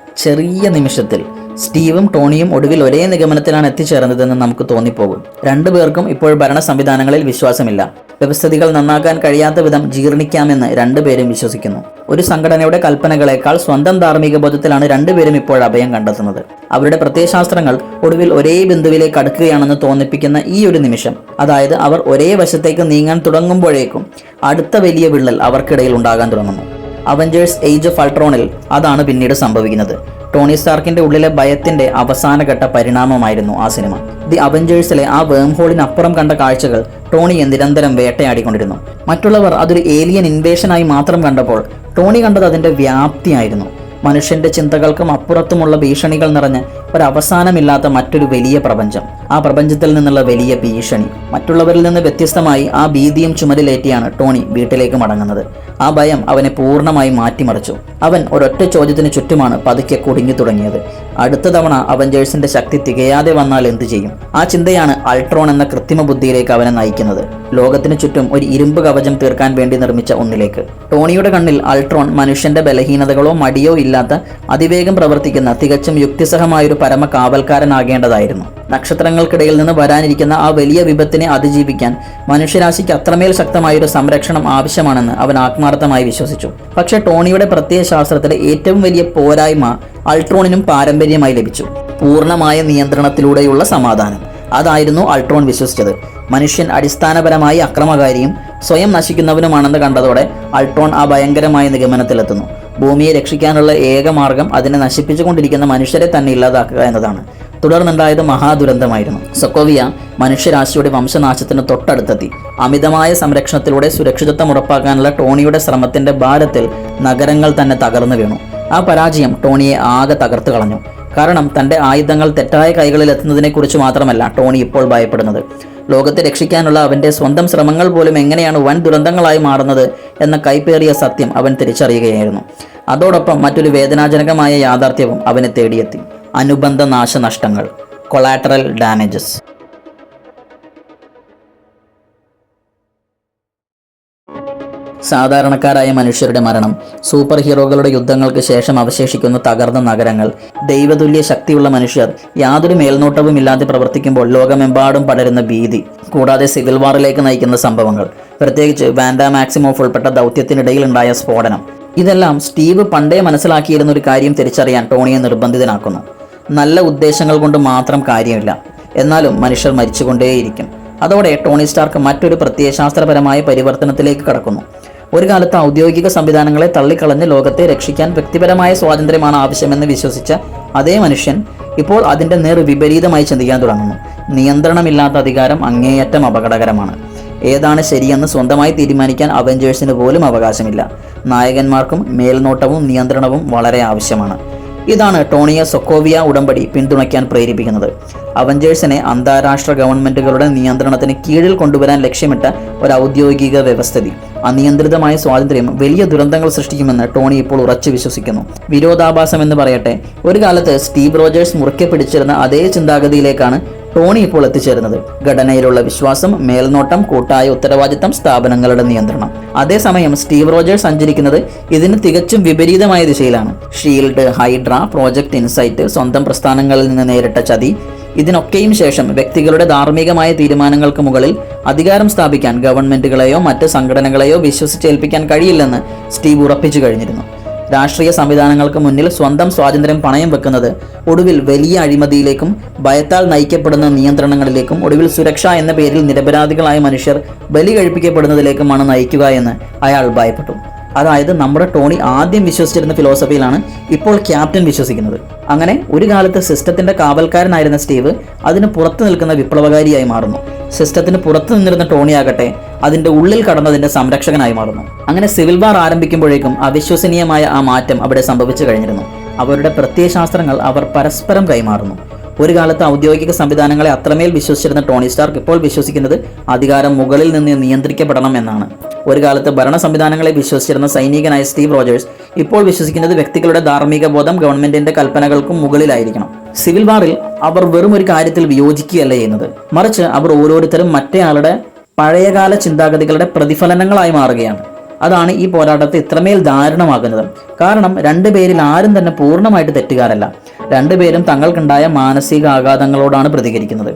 നിമിഷത്തിൽ സ്റ്റീവും ടോണിയും ഒടുവിൽ ഒരേ നിഗമനത്തിലാണ് എത്തിച്ചേർന്നതെന്ന് നമുക്ക് തോന്നിപ്പോകും. രണ്ടുപേർക്കും ഇപ്പോൾ ഭരണ സംവിധാനങ്ങളിൽ വിശ്വാസമില്ല. വ്യവസ്ഥിതികൾ നന്നാക്കാൻ കഴിയാത്ത വിധം ജീർണിക്കാമെന്ന് രണ്ടുപേരും വിശ്വസിക്കുന്നു. ഒരു സംഘടനയുടെ കൽപ്പനകളെക്കാൾ സ്വന്തം ധാർമ്മിക ബോധത്തിലാണ് രണ്ടുപേരും ഇപ്പോൾ അഭയം കണ്ടെത്തുന്നത്. അവരുടെ പ്രത്യയശാസ്ത്രങ്ങൾ ഒടുവിൽ ഒരേ ബിന്ദുവിലേക്ക് അടുക്കുകയാണെന്ന് തോന്നിപ്പിക്കുന്ന ഈ ഒരു നിമിഷം, അതായത് അവർ ഒരേ വശത്തേക്ക് നീങ്ങാൻ തുടങ്ങുമ്പോഴേക്കും അടുത്ത വലിയ വിള്ളൽ അവർക്കിടയിൽ ഉണ്ടാകാൻ തുടങ്ങുന്നു. അവഞ്ചേഴ്സ് ഏജ് ഓഫ് അൾട്രോണിൽ അതാണ് പിന്നീട് സംഭവിക്കുന്നത്. ടോണി സ്റ്റാർക്കിന്റെ ഉള്ളിലെ ഭയത്തിന്റെ അവസാനഘട്ട പരിണാമമായിരുന്നു ആ സിനിമ. ദി അവഞ്ചേഴ്സിലെ ആ വേം ഹോളിനപ്പുറം കണ്ട കാഴ്ചകൾ ടോണിയെ നിരന്തരം വേട്ടയാടിക്കൊണ്ടിരുന്നു. മറ്റുള്ളവർ അതൊരു ഏലിയൻ ഇൻവേഷനായി മാത്രം കണ്ടപ്പോൾ ടോണി കണ്ടത് അതിന്റെ വ്യാപ്തിയായിരുന്നു. മനുഷ്യന്റെ ചിന്തകൾക്കും അപ്പുറത്തുമുള്ള ഭീഷണികൾ നിറഞ്ഞ് ഒരവസാനമില്ലാത്ത മറ്റൊരു വലിയ പ്രപഞ്ചം. ആ പ്രപഞ്ചത്തിൽ നിന്നുള്ള വലിയ ഭീഷണി. മറ്റുള്ളവരിൽ നിന്ന് വ്യത്യസ്തമായി ആ ഭീതിയും ചുമലിലേറ്റിയാണ് ടോണി വീട്ടിലേക്ക് മടങ്ങുന്നത്. ആ ഭയം അവനെ പൂർണ്ണമായി മാറ്റിമറിച്ചു. അവൻ ഒരൊറ്റ ചോദ്യത്തിന് ചുറ്റുമാണ് പതുക്കെ കുടുങ്ങി തുടങ്ങിയത്. അടുത്ത തവണ അവഞ്ചേഴ്സിന്റെ ശക്തി തികയാതെ വന്നാൽ എന്തു ചെയ്യും? ആ ചിന്തയാണ് അൾട്രോൺ എന്ന കൃത്രിമ ബുദ്ധിയിലേക്ക് അവനെ നയിക്കുന്നത്. ലോകത്തിന് ചുറ്റും ഒരു ഇരുമ്പ് കവചം തീർക്കാൻ വേണ്ടി നിർമ്മിച്ച ഒന്നിലേക്ക്. ടോണിയുടെ കണ്ണിൽ അൾട്രോൺ മനുഷ്യന്റെ ബലഹീനതകളോ മടിയോ ഇല്ലാത്ത അതിവേഗം പ്രവർത്തിക്കുന്ന തികച്ചും യുക്തിസഹമായൊരു പരമ കാവൽക്കാരനാകേണ്ടതായിരുന്നു. നക്ഷത്രങ്ങൾക്കിടയിൽ നിന്ന് വരാനിരിക്കുന്ന ആ വലിയ വിപത്തിനെ അതിജീവിക്കാൻ മനുഷ്യരാശിക്ക് അത്രമേൽ ശക്തമായൊരു സംരക്ഷണം ആവശ്യമാണെന്ന് അവൻ ആത്മാർത്ഥമായി വിശ്വസിച്ചു. പക്ഷേ ടോണിയുടെ പ്രത്യയശാസ്ത്രത്തിലെ ഏറ്റവും വലിയ പോരായ്മ അൾട്രോണിനും പാരമ്പര്യമായി ലഭിച്ചു: പൂർണ്ണമായ നിയന്ത്രണത്തിലൂടെയുള്ള സമാധാനം. അതായിരുന്നു അൾട്രോൺ വിശ്വസിച്ചത്. മനുഷ്യൻ അടിസ്ഥാനപരമായി അക്രമകാരിയും സ്വയം നശിക്കുന്നവനുമാണെന്ന് കണ്ടതോടെ അൾട്രോൺ ആ ഭയങ്കരമായ നിഗമനത്തിലെത്തുന്നു. ഭൂമിയെ രക്ഷിക്കാനുള്ള ഏക മാർഗം അതിനെ നശിപ്പിച്ചുകൊണ്ടിരിക്കുന്ന മനുഷ്യരെ തന്നെ ഇല്ലാതാക്കുക എന്നതാണ്. തുടർന്നുണ്ടായത് മഹാദുരന്തമായിരുന്നു. സൊക്കോവിയ മനുഷ്യരാശിയുടെ വംശനാശത്തിന് തൊട്ടടുത്തെത്തി. അമിതമായ സംരക്ഷണത്തിലൂടെ സുരക്ഷിതത്വം ഉറപ്പാക്കാനുള്ള ടോണിയുടെ ശ്രമത്തിന്റെ ഭാരത്തിൽ നഗരങ്ങൾ തന്നെ തകർന്നു വീണു. ആ പരാജയം ടോണിയെ ആകെ തകർത്തു കളഞ്ഞു. കാരണം തന്റെ ആയുധങ്ങൾ തെറ്റായ കൈകളിൽ എത്തുന്നതിനെക്കുറിച്ച് മാത്രമല്ല ടോണി ഇപ്പോൾ ഭയപ്പെടുന്നത്. ലോകത്തെ രക്ഷിക്കാനുള്ള അവന്റെ സ്വന്തം ശ്രമങ്ങൾ പോലും എങ്ങനെയാണ് വൻ ദുരന്തങ്ങളായി മാറുന്നത് എന്ന കൈപ്പേറിയ സത്യം അവൻ തിരിച്ചറിയുകയായിരുന്നു. അതോടൊപ്പം മറ്റൊരു വേദനാജനകമായ യാഥാർത്ഥ്യവും അവനെ തേടിയെത്തി: അനുബന്ധ നാശനഷ്ടങ്ങൾ, കൊളാറ്ററൽ ഡാമേജസ്. സാധാരണക്കാരായ മനുഷ്യരുടെ മരണം, സൂപ്പർ ഹീറോകളുടെ യുദ്ധങ്ങൾക്ക് ശേഷം അവശേഷിക്കുന്ന തകർന്ന നഗരങ്ങൾ, ദൈവതുല്യ ശക്തിയുള്ള മനുഷ്യർ യാതൊരു മേൽനോട്ടവും ഇല്ലാതെ പ്രവർത്തിക്കുമ്പോൾ ലോകമെമ്പാടും പടരുന്ന ഭീതി, കൂടാതെ സിവിൽ വാറിലേക്ക് നയിക്കുന്ന സംഭവങ്ങൾ, പ്രത്യേകിച്ച് വാൻഡ മാക്സിമോഫ് ഉൾപ്പെട്ട ദൗത്യത്തിനിടയിൽ ഉണ്ടായ സ്ഫോടനം, ഇതെല്ലാം സ്റ്റീവ് പണ്ടേ മനസ്സിലാക്കിയിരുന്ന ഒരു കാര്യം തിരിച്ചറിയാൻ ടോണിയെ നിർബന്ധിതനാക്കുന്നു. നല്ല ഉദ്ദേശങ്ങൾ കൊണ്ട് മാത്രം കാര്യമില്ല, എന്നാലും മനുഷ്യർ മരിച്ചുകൊണ്ടേയിരിക്കും. അതോടെ ടോണി സ്റ്റാർക്ക് മറ്റൊരു പ്രത്യയശാസ്ത്രപരമായ പരിവർത്തനത്തിലേക്ക് കടക്കുന്നു. ഒരു കാലത്ത് ഔദ്യോഗിക സംവിധാനങ്ങളെ തള്ളിക്കളഞ്ഞ് ലോകത്തെ രക്ഷിക്കാൻ വ്യക്തിപരമായ സ്വാതന്ത്ര്യമാണ് ആവശ്യമെന്ന് വിശ്വസിച്ച അതേ മനുഷ്യൻ ഇപ്പോൾ അതിൻ്റെ നേർ വിപരീതമായി ചിന്തിക്കാൻ തുടങ്ങുന്നു. നിയന്ത്രണമില്ലാത്ത അധികാരം അങ്ങേയറ്റം അപകടകരമാണ്. ഏതാണ് ശരിയെന്ന് സ്വന്തമായി തീരുമാനിക്കാൻ അവഞ്ചേഴ്സിന് പോലും അവകാശമില്ല. നായകന്മാർക്കും മേൽനോട്ടവും നിയന്ത്രണവും വളരെ ആവശ്യമാണ്. ഇതാണ് ടോണിയെ സൊക്കോവിയ ഉടമ്പടി പിന്തുണയ്ക്കാൻ പ്രേരിപ്പിക്കുന്നത്. അവഞ്ചേഴ്സിനെ അന്താരാഷ്ട്ര ഗവൺമെന്റുകളുടെ നിയന്ത്രണത്തിന് കീഴിൽ കൊണ്ടുവരാൻ ലക്ഷ്യമിട്ട ഒരു ഔദ്യോഗിക വ്യവസ്ഥിതി. അനിയന്ത്രിതമായ സ്വാതന്ത്ര്യം വലിയ ദുരന്തങ്ങൾ സൃഷ്ടിക്കുമെന്ന് ടോണി ഇപ്പോൾ ഉറച്ചു വിശ്വസിക്കുന്നു. വിരോധാഭാസം എന്ന് പറയട്ടെ, ഒരു കാലത്ത് സ്റ്റീവ് റോജേഴ്സ് മുറുക്കെ പിടിച്ചിരുന്ന അതേ ചിന്താഗതിയിലേക്കാണ് ടോണി ഇപ്പോൾ എത്തിച്ചേരുന്നത്. ഘടനയിലുള്ള വിശ്വാസം, മേൽനോട്ടം, കൂട്ടായ ഉത്തരവാദിത്തം, സ്ഥാപനങ്ങളുടെ നിയന്ത്രണം. അതേസമയം സ്റ്റീവ് റോജേഴ്സ് സഞ്ചരിക്കുന്നത് ഇതിന് തികച്ചും വിപരീതമായ ദിശയിലാണ്. ഷീൽഡ്, ഹൈഡ്ര, പ്രോജക്ട് ഇൻസൈറ്റ്, സ്വന്തം പ്രസ്ഥാനങ്ങളിൽ നിന്ന് നേരിട്ട ചതി, ഇതിനൊക്കെയും ശേഷം വ്യക്തികളുടെ ധാർമ്മികമായ തീരുമാനങ്ങൾക്ക് മുകളിൽ അധികാരം സ്ഥാപിക്കാൻ ഗവൺമെന്റുകളെയോ മറ്റ് സംഘടനകളെയോ വിശ്വസിച്ചേൽപ്പിക്കാൻ കഴിയില്ലെന്ന് സ്റ്റീവ് ഉറപ്പിച്ചു കഴിഞ്ഞിരുന്നു. രാഷ്ട്രീയ സംവിധാനങ്ങൾക്ക് മുന്നിൽ സ്വന്തം സ്വാതന്ത്ര്യം പണയം വെക്കുന്നത് ഒടുവിൽ വലിയ അഴിമതിയിലേക്കും ഭയത്താൽ നയിക്കപ്പെടുന്ന നിയന്ത്രണങ്ങളിലേക്കും ഒടുവിൽ സുരക്ഷ എന്ന പേരിൽ നിരപരാധികളായ മനുഷ്യർ ബലി കഴിപ്പിക്കപ്പെടുന്നതിലേക്കുമാണ് നയിക്കുക എന്ന് അയാൾ ഭയപ്പെട്ടു. അതായത് നമ്മുടെ ടോണി ആദ്യം വിശ്വസിച്ചിരുന്ന ഫിലോസഫിയിലാണ് ഇപ്പോൾ ക്യാപ്റ്റൻ വിശ്വസിക്കുന്നത്. അങ്ങനെ ഒരു കാലത്ത് സിസ്റ്റത്തിന്റെ കാവൽക്കാരനായിരുന്ന സ്റ്റീവ് അതിന് പുറത്തു നിൽക്കുന്ന വിപ്ലവകാരിയായി മാറുന്നു. സിസ്റ്റത്തിന് പുറത്തു നിന്നിരുന്ന ടോണി ആകട്ടെ അതിന്റെ ഉള്ളിൽ കടന്നതിന്റെ സംരക്ഷകനായി മാറുന്നു. അങ്ങനെ സിവിൽ വാർ ആരംഭിക്കുമ്പോഴേക്കും അവിശ്വസനീയമായ ആ മാറ്റം അവിടെ സംഭവിച്ചു കഴിഞ്ഞിരുന്നു. അവരുടെ പ്രത്യയശാസ്ത്രങ്ങൾ അവർ പരസ്പരം കൈമാറുന്നു. ഒരു കാലത്ത് ഔദ്യോഗിക സംവിധാനങ്ങളെ അത്രമേൽ വിശ്വസിച്ചിരുന്ന ടോണി സ്റ്റാർക്ക് ഇപ്പോൾ വിശ്വസിക്കുന്നത് അധികാരം മുകളിൽ നിന്ന് നിയന്ത്രിക്കപ്പെടണം എന്നാണ്. ഒരു കാലത്ത് ഭരണ സംവിധാനങ്ങളെ വിശ്വസിച്ചിരുന്ന സൈനികനായ സ്റ്റീവ് റോജേഴ്സ് ഇപ്പോൾ വിശ്വസിക്കുന്നത് വ്യക്തികളുടെ ധാർമ്മിക ബോധം ഗവൺമെന്റിന്റെ കൽപ്പനകൾക്കും മുകളിലായിരിക്കണം. സിവിൽ വാറിൽ അവർ വെറും ഒരു കാര്യത്തിൽ വിയോജിക്കുകയല്ല ചെയ്യുന്നത്, മറിച്ച് അവർ ഓരോരുത്തരും മറ്റേയാളുടെ പഴയകാല ചിന്താഗതികളുടെ പ്രതിഫലനങ്ങളായി മാറുകയാണ്. അതാണ് ഈ പോരാട്ടത്തെ ഇത്രമേൽ ദാരുണമാകുന്നത്. കാരണം രണ്ടുപേരിൽ ആരും തന്നെ പൂർണ്ണമായിട്ട് തെറ്റുകാരല്ല. രണ്ടുപേരും തങ്ങൾക്കുണ്ടായ മാനസിക ആഘാതങ്ങളോടാണ് പ്രതികരിക്കുന്നത്.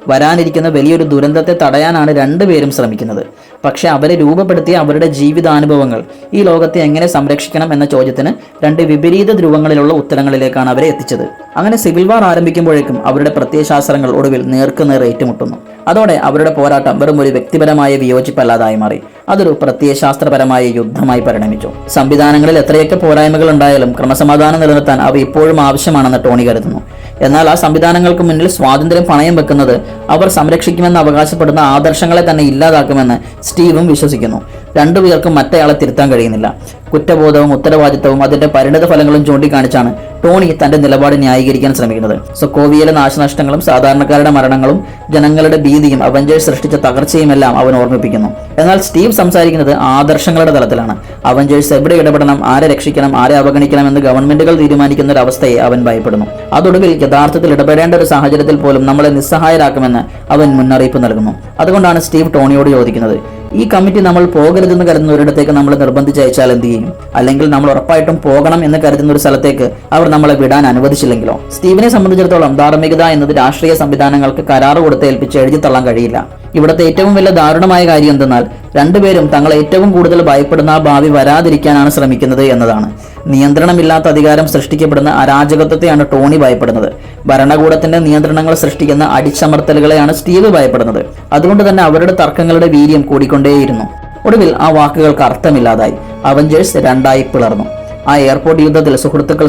വരാനിരിക്കുന്ന വലിയൊരു ദുരന്തത്തെ തടയാനാണ് രണ്ടുപേരും ശ്രമിക്കുന്നത്. പക്ഷെ അവരെ രൂപപ്പെടുത്തിയ അവരുടെ ജീവിതാനുഭവങ്ങൾ ഈ ലോകത്തെ എങ്ങനെ സംരക്ഷിക്കണം എന്ന ചോദ്യത്തിന് രണ്ട് വിപരീത ധ്രുവങ്ങളിലുള്ള ഉത്തരങ്ങളിലേക്കാണ് അവരെ എത്തിച്ചത്. അങ്ങനെ സിവിൽ വാർ ആരംഭിക്കുമ്പോഴേക്കും അവരുടെ പ്രത്യയശാസ്ത്രങ്ങൾ ഒടുവിൽ നേർക്കുനേർ ഏറ്റുമുട്ടുന്നു. അതോടെ അവരുടെ പോരാട്ടം വെറും ഒരു വ്യക്തിപരമായ വിയോജിപ്പല്ലാതായി മാറി. അതൊരു പ്രത്യയശാസ്ത്രപരമായ യുദ്ധമായി പരിണമിച്ചു. സംവിധാനങ്ങളിൽ എത്രയൊക്കെ പോരായ്മകൾ ഉണ്ടായാലും ക്രമസമാധാനം നിലനിർത്താൻ അവ ഇപ്പോഴും ആവശ്യമാണെന്ന് ടോണി കരുതുന്നു. എന്നാൽ ആ സംവിധാനങ്ങൾക്ക് മുന്നിൽ സ്വാതന്ത്ര്യം പണയം വെക്കുന്നത് അവർ സംരക്ഷിക്കുമെന്ന് അവകാശപ്പെടുന്ന ആദർശങ്ങളെ തന്നെ ഇല്ലാതാക്കുമെന്ന് സ്റ്റീവും വിശ്വസിക്കുന്നു. രണ്ടുപേർക്കും മറ്റേയാളെ തിരുത്താൻ കഴിയുന്നില്ല. കുറ്റബോധവും ഉത്തരവാദിത്തവും അതിന്റെ പരിണിത ഫലങ്ങളും ചൂണ്ടിക്കാണിച്ചാണ് ടോണി തന്റെ നിലപാട് ന്യായീകരിക്കാൻ ശ്രമിക്കുന്നത്. സൊക്കോവിയയിലെ നാശനഷ്ടങ്ങളും സാധാരണക്കാരുടെ മരണങ്ങളും ജനങ്ങളുടെ ഭീതിയും അവഞ്ചേഴ്സ് സൃഷ്ടിച്ച തകർച്ചയുമെല്ലാം അവൻ ഓർമ്മിപ്പിക്കുന്നു. എന്നാൽ സ്റ്റീവ് സംസാരിക്കുന്നത് ആദർശങ്ങളുടെ തലത്തിലാണ്. അവഞ്ചേഴ്സ് എവിടെ ഇടപെടണം, ആരെ രക്ഷിക്കണം, ആരെ അവഗണിക്കണം എന്ന് ഗവൺമെന്റുകൾ തീരുമാനിക്കുന്ന ഒരു അവസ്ഥയെ അവൻ ഭയപ്പെടുന്നു. അതൊടുവിൽ യഥാർത്ഥത്തിൽ ഇടപെടേണ്ട ഒരു സാഹചര്യത്തിൽ പോലും നമ്മളെ നിസ്സഹായരാക്കുമെന്ന് അവൻ മുന്നറിയിപ്പ് നൽകുന്നു. അതുകൊണ്ടാണ് സ്റ്റീവ് ടോണിയോട് ചോദിക്കുന്നത്, ഈ കമ്മിറ്റി നമ്മൾ പോകരുതെന്ന് കരുതുന്ന ഒരിടത്തേക്ക് നമ്മൾ നിർബന്ധിച്ചയച്ചാൽ എന്ത് ചെയ്യും? അല്ലെങ്കിൽ നമ്മൾ ഉറപ്പായിട്ടും പോകണം എന്ന് കരുതുന്ന ഒരു സ്ഥലത്തേക്ക് അവർ നമ്മളെ വിടാൻ അനുവദിച്ചില്ലെങ്കിലോ? സ്റ്റീവിനെ സംബന്ധിച്ചിടത്തോളം ധാർമ്മികത എന്നത് രാഷ്ട്രീയ സംവിധാനങ്ങൾക്ക് കരാറ് കൊടുത്ത് ഏൽപ്പിച്ച് എഴുതിത്തള്ളാൻ കഴിയില്ല. ഇവിടുത്തെ ഏറ്റവും വലിയ ദാരുണമായ കാര്യം എന്തെന്നാൽ രണ്ടുപേരും തങ്ങളെ ഏറ്റവും കൂടുതൽ ഭയപ്പെടുന്ന ആ ഭാവി വരാതിരിക്കാനാണ് ശ്രമിക്കുന്നത് എന്നതാണ്. നിയന്ത്രണമില്ലാത്ത അധികാരം സൃഷ്ടിക്കപ്പെടുന്ന അരാജകത്വത്തെയാണ് ടോണി ഭയപ്പെടുന്നത്. ഭരണകൂടത്തിന്റെ നിയന്ത്രണങ്ങൾ സൃഷ്ടിക്കുന്ന അടിച്ചമർത്തലുകളെയാണ് സ്റ്റീവ് ഭയപ്പെടുന്നത്. അതുകൊണ്ട് തന്നെ അവരുടെ തർക്കങ്ങളുടെ വീര്യം കൂടിക്കൊണ്ടേയിരുന്നു. ഒടുവിൽ ആ വാക്കുകൾക്ക് അർത്ഥമില്ലാതായി. അവഞ്ചേഴ്സ് രണ്ടായി പിളർന്നു. ആ എയർപോർട്ട് യുദ്ധത്തിൽ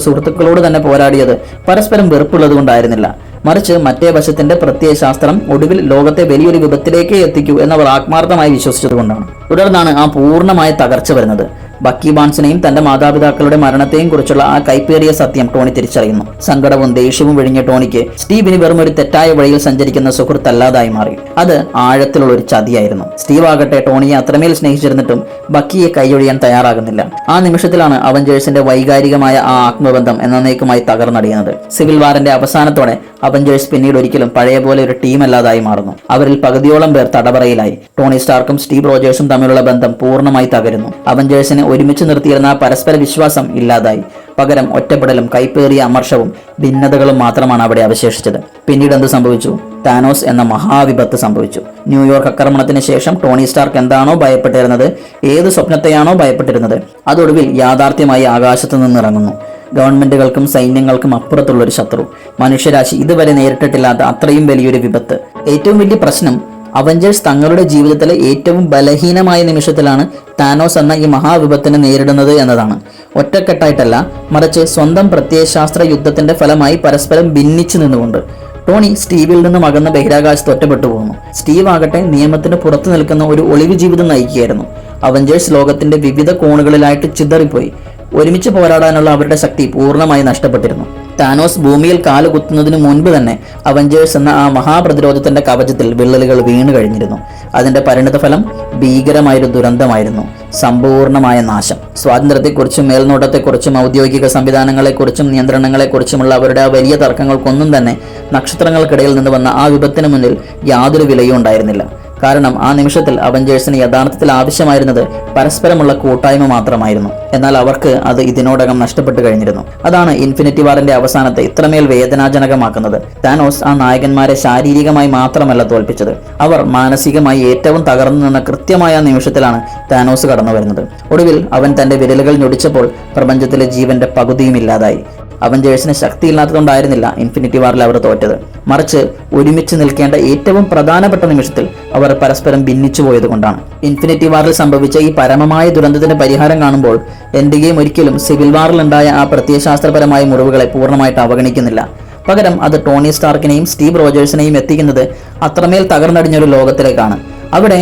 സുഹൃത്തുക്കളോട് തന്നെ പോരാടിയത് പരസ്പരം വെറുപ്പുള്ളത് കൊണ്ടായിരുന്നില്ല, മറിച്ച് മറ്റേ വശത്തിന്റെ പ്രത്യയശാസ്ത്രം ഒടുവിൽ ലോകത്തെ വലിയൊരു വിപത്തിലേക്ക് എത്തിക്കൂ എന്നവർ ആത്മാർത്ഥമായി വിശ്വസിച്ചതുകൊണ്ടാണ്. തുടർന്നാണ് ആ പൂർണ്ണമായ തകർച്ച വരുന്നത്. ബക്കി ബാൺസിനെയും തന്റെ മാതാപിതാക്കളുടെ മരണത്തെയും കുറിച്ചുള്ള ആ കൈപ്പേറിയ സത്യം ടോണി തിരിച്ചറിയുന്നു. സങ്കടവും ദേഷ്യവും വിഴിഞ്ഞ ടോണിക്ക് സ്റ്റീവിന് വെറും ഒരു തെറ്റായ വഴിയിൽ സഞ്ചരിക്കുന്ന സുഹൃത്തല്ലാതായി മാറി. അത് ആഴത്തിലുള്ള ഒരു ചതിയായിരുന്നു. സ്റ്റീവ് ആകട്ടെ ടോണിയെ അത്രമേൽ സ്നേഹിച്ചിരുന്നിട്ടും ബക്കിയെ കൈയൊഴിയാൻ തയ്യാറാകുന്നില്ല. ആ നിമിഷത്തിലാണ് അവഞ്ചേഴ്സിന്റെ വൈകാരികമായ ആ ആത്മബന്ധം എന്നേക്കുമായി തകർന്നടിയുന്നത്. സിവിൽ വാറിന്റെ അവസാനത്തോടെ അവഞ്ചേഴ്സ് പിന്നീട് ഒരിക്കലും പഴയ പോലെ ഒരു ടീമല്ലാതായി മാറുന്നു. അവരിൽ പകുതിയോളം പേർ തടവറയിലായി. ടോണി സ്റ്റാർക്കും സ്റ്റീവ് റോജേഴ്സും തമ്മിലുള്ള ബന്ധം പൂർണ്ണമായി തകരുന്നു. അവഞ്ചേഴ്സിനെ ഒരുമിച്ച് നിർത്തിയിരുന്ന പരസ്പര വിശ്വാസം ഇല്ലാതായി. പകരം ഒറ്റപ്പെടലും കൈപ്പേറിയ അമർഷവും ഭിന്നതകളും മാത്രമാണ് അവിടെ അവശേഷിച്ചത്. പിന്നീട് എന്ത് സംഭവിച്ചു? താനോസ് എന്ന മഹാവിപത്ത് സംഭവിച്ചു. ന്യൂയോർക്ക് ആക്രമണത്തിന് ശേഷം ടോണി സ്റ്റാർക്ക് എന്താണോ ഭയപ്പെട്ടിരുന്നത്, ഏത് സ്വപ്നത്തെയാണോ ഭയപ്പെട്ടിരുന്നത്, അതൊടുവിൽ യാഥാർത്ഥ്യമായി ആകാശത്തു നിന്നിറങ്ങുന്നു. ഗവൺമെന്റുകൾക്കും സൈന്യങ്ങൾക്കും അപ്പുറത്തുള്ളൊരു ശത്രു, മനുഷ്യരാശി ഇതുവരെ നേരിട്ടിട്ടില്ലാത്ത അത്രയും വലിയൊരു വിപത്ത്. ഏറ്റവും വലിയ പ്രശ്നം അവഞ്ചേഴ്സ് തങ്ങളുടെ ജീവിതത്തിലെ ഏറ്റവും ബലഹീനമായ നിമിഷത്തിലാണ് താനോസ് എന്ന ഈ മഹാവിപത്തിനെ നേരിടുന്നത് എന്നതാണ്. ഒറ്റക്കെട്ടായിട്ടല്ല, മറിച്ച് സ്വന്തം പ്രത്യയശാസ്ത്ര യുദ്ധത്തിന്റെ ഫലമായി പരസ്പരം ഭിന്നിച്ചു നിന്നുകൊണ്ട്. ടോണി സ്റ്റീവിൽ നിന്നും അകന്ന ബഹിരാകാശത്ത് ഒറ്റപ്പെട്ടു പോകുന്നു. സ്റ്റീവ് ആകട്ടെ നിയമത്തിന് പുറത്തു നിൽക്കുന്ന ഒരു ഒളിവ് ജീവിതം നയിക്കുകയായിരുന്നു. അവഞ്ചേഴ്സ് ലോകത്തിന്റെ വിവിധ കോണുകളിലായിട്ട് ചിതറിപ്പോയി. ഒരുമിച്ച് പോരാടാനുള്ള അവരുടെ ശക്തി പൂർണ്ണമായി നഷ്ടപ്പെട്ടിരുന്നു. താനോസ് ഭൂമിയിൽ കാലുകുത്തുന്നതിനു മുൻപ് തന്നെ അവഞ്ചേഴ്സ് എന്ന ആ മഹാപ്രതിരോധത്തിന്റെ കവചത്തിൽ വിള്ളലുകൾ വീണു കഴിഞ്ഞിരുന്നു. അതിന്റെ പരിണിതഫലം ഭീകരമായൊരു ദുരന്തമായിരുന്നു, സമ്പൂർണമായ നാശം. സ്വാതന്ത്ര്യത്തെക്കുറിച്ചും മേൽനോട്ടത്തെക്കുറിച്ചും ഔദ്യോഗിക സംവിധാനങ്ങളെക്കുറിച്ചും നിയന്ത്രണങ്ങളെക്കുറിച്ചുമുള്ള അവരുടെ ആ വലിയ തർക്കങ്ങൾക്കൊന്നും തന്നെ നക്ഷത്രങ്ങൾക്കിടയിൽ നിന്ന് വന്ന ആ വിപത്തിന് മുന്നിൽ യാതൊരു വിലയും ഉണ്ടായിരുന്നില്ല. കാരണം ആ നിമിഷത്തിൽ അവഞ്ചേഴ്സിന് യഥാർത്ഥത്തിൽ ആവശ്യമായിരുന്നത് പരസ്പരമുള്ള കൂട്ടായ്മ മാത്രമായിരുന്നു. എന്നാൽ അവർക്ക് അത് ഇതിനോടകം നഷ്ടപ്പെട്ടു കഴിഞ്ഞിരുന്നു. അതാണ് ഇൻഫിനിറ്റി വാറിന്റെ അവസാനത്തെ ഇത്രമേൽ വേദനാജനകമാക്കുന്നത്. താനോസ് ആ നായകന്മാരെ ശാരീരികമായി മാത്രമല്ല തോൽപ്പിച്ചത്, അവർ മാനസികമായി ഏറ്റവും തകർന്നു നിന്ന കൃത്യമായ നിമിഷത്തിലാണ് താനോസ് കടന്നു വരുന്നത്. ഒടുവിൽ അവൻ തന്റെ വിരലുകൾ ഞൊടിച്ചപ്പോൾ പ്രപഞ്ചത്തിലെ ജീവന്റെ പകുതിയും ഇല്ലാതായി. അവഞ്ചേഴ്സിന് ശക്തിയില്ലാത്തതുകൊണ്ടായിരുന്നില്ല ഇൻഫിനിറ്റി വാറിൽ അവർ തോറ്റത്, മറിച്ച് ഒരുമിച്ച് നിൽക്കേണ്ട ഏറ്റവും പ്രധാനപ്പെട്ട നിമിഷത്തിൽ അവർ പരസ്പരം ഭിന്നിച്ചു പോയതുകൊണ്ടാണ്. ഇൻഫിനിറ്റി വാറിൽ സംഭവിച്ച ഈ പരമമായ ദുരന്തത്തിന്റെ പരിഹാരം കാണുമ്പോൾ എൻഡ് ഗെയിം ഒരിക്കലും സിവിൽ വാറിലുണ്ടായ ആ പ്രത്യയശാസ്ത്രപരമായ മുറിവുകളെ പൂർണ്ണമായിട്ട് അവഗണിക്കുന്നില്ല. പകരം അത് ടോണി സ്റ്റാർക്കിനെയും സ്റ്റീവ് റോജേഴ്സിനെയും എത്തിക്കുന്നത് അത്രമേൽ തകർന്നടിഞ്ഞൊരു ലോകത്തിലേക്കാണ്. അവിടെ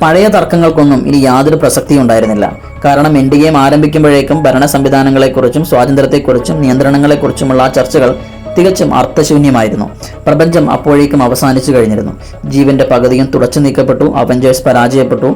പഴയ തർക്കങ്ങൾക്കൊന്നും ഇനി യാതൊരു പ്രസക്തിയും ഉണ്ടായിരുന്നില്ല. കാരണം എൻഡ് ഗെയിം ആരംഭിക്കുമ്പോഴേക്കും ഭരണ സംവിധാനങ്ങളെക്കുറിച്ചും സ്വാതന്ത്ര്യത്തെക്കുറിച്ചും നിയന്ത്രണങ്ങളെക്കുറിച്ചുമുള്ള ആ ചർച്ചകൾ തികച്ചും അർത്ഥശൂന്യമായിരുന്നു. പ്രപഞ്ചം അപ്പോഴേക്കും അവസാനിച്ചു കഴിഞ്ഞിരുന്നു. ജീവന്റെ പകുതിയും തുടച്ചു നീക്കപ്പെട്ടു. അവഞ്ചേഴ്സ് പരാജയപ്പെട്ടു.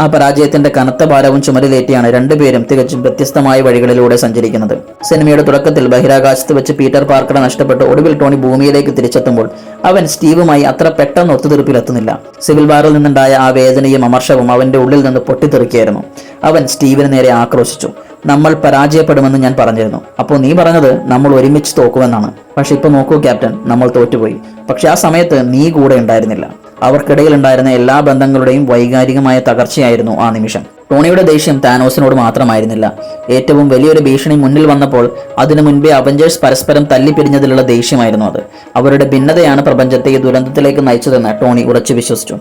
ആ പരാജയത്തിന്റെ കനത്ത ഭാരവും ചുമലിലേറ്റിയാണ് രണ്ടുപേരും തികച്ചും വ്യത്യസ്തമായ വഴികളിലൂടെ സഞ്ചരിക്കുന്നത്. സിനിമയുടെ തുടക്കത്തിൽ ബഹിരാകാശത്ത് വെച്ച് പീറ്റർ പാർക്കറെ നഷ്ടപ്പെട്ട് ഒടുവിൽ ടോണി ഭൂമിയിലേക്ക് തിരിച്ചെത്തുമ്പോൾ അവൻ സ്റ്റീവുമായി അത്ര പെട്ടെന്ന് ഒത്തുതീർപ്പിലെത്തുന്നില്ല. സിവിൽ വാറിൽ നിന്നുണ്ടായ ആ വേദനയും അമർഷവും അവന്റെ ഉള്ളിൽ നിന്ന് പൊട്ടിത്തെറിക്കുകയായിരുന്നു. അവൻ സ്റ്റീവിന് നേരെ ആക്രോശിച്ചു. നമ്മൾ പരാജയപ്പെടുമെന്ന് ഞാൻ പറഞ്ഞിരുന്നു. അപ്പോൾ നീ പറഞ്ഞത് നമ്മൾ ഒരുമിച്ച് തോക്കുമെന്നാണ്. പക്ഷെ ഇപ്പൊ നോക്കൂ ക്യാപ്റ്റൻ, നമ്മൾ തോറ്റുപോയി. പക്ഷെ ആ സമയത്ത് നീ കൂടെ ഉണ്ടായിരുന്നില്ല. അവർക്കിടയിൽ ഉണ്ടായിരുന്ന എല്ലാ ബന്ധങ്ങളുടെയും വൈകാരികമായ തകർച്ചയായിരുന്നു ആ നിമിഷം. ടോണിയുടെ ദേഷ്യം താനോസിനോട് മാത്രമായിരുന്നില്ല. ഏറ്റവും വലിയൊരു ഭീഷണി മുന്നിൽ വന്നപ്പോൾ അതിനു മുൻപേ അവഞ്ചേഴ്സ് പരസ്പരം തല്ലിപ്പിരിഞ്ഞതിലുള്ള ദേഷ്യമായിരുന്നു അത്. അവരുടെ ഭിന്നതയാണ് പ്രപഞ്ചത്തെ ഈ ദുരന്തത്തിലേക്ക് നയിച്ചതെന്ന് ടോണി ഉറച്ചു വിശ്വസിച്ചു.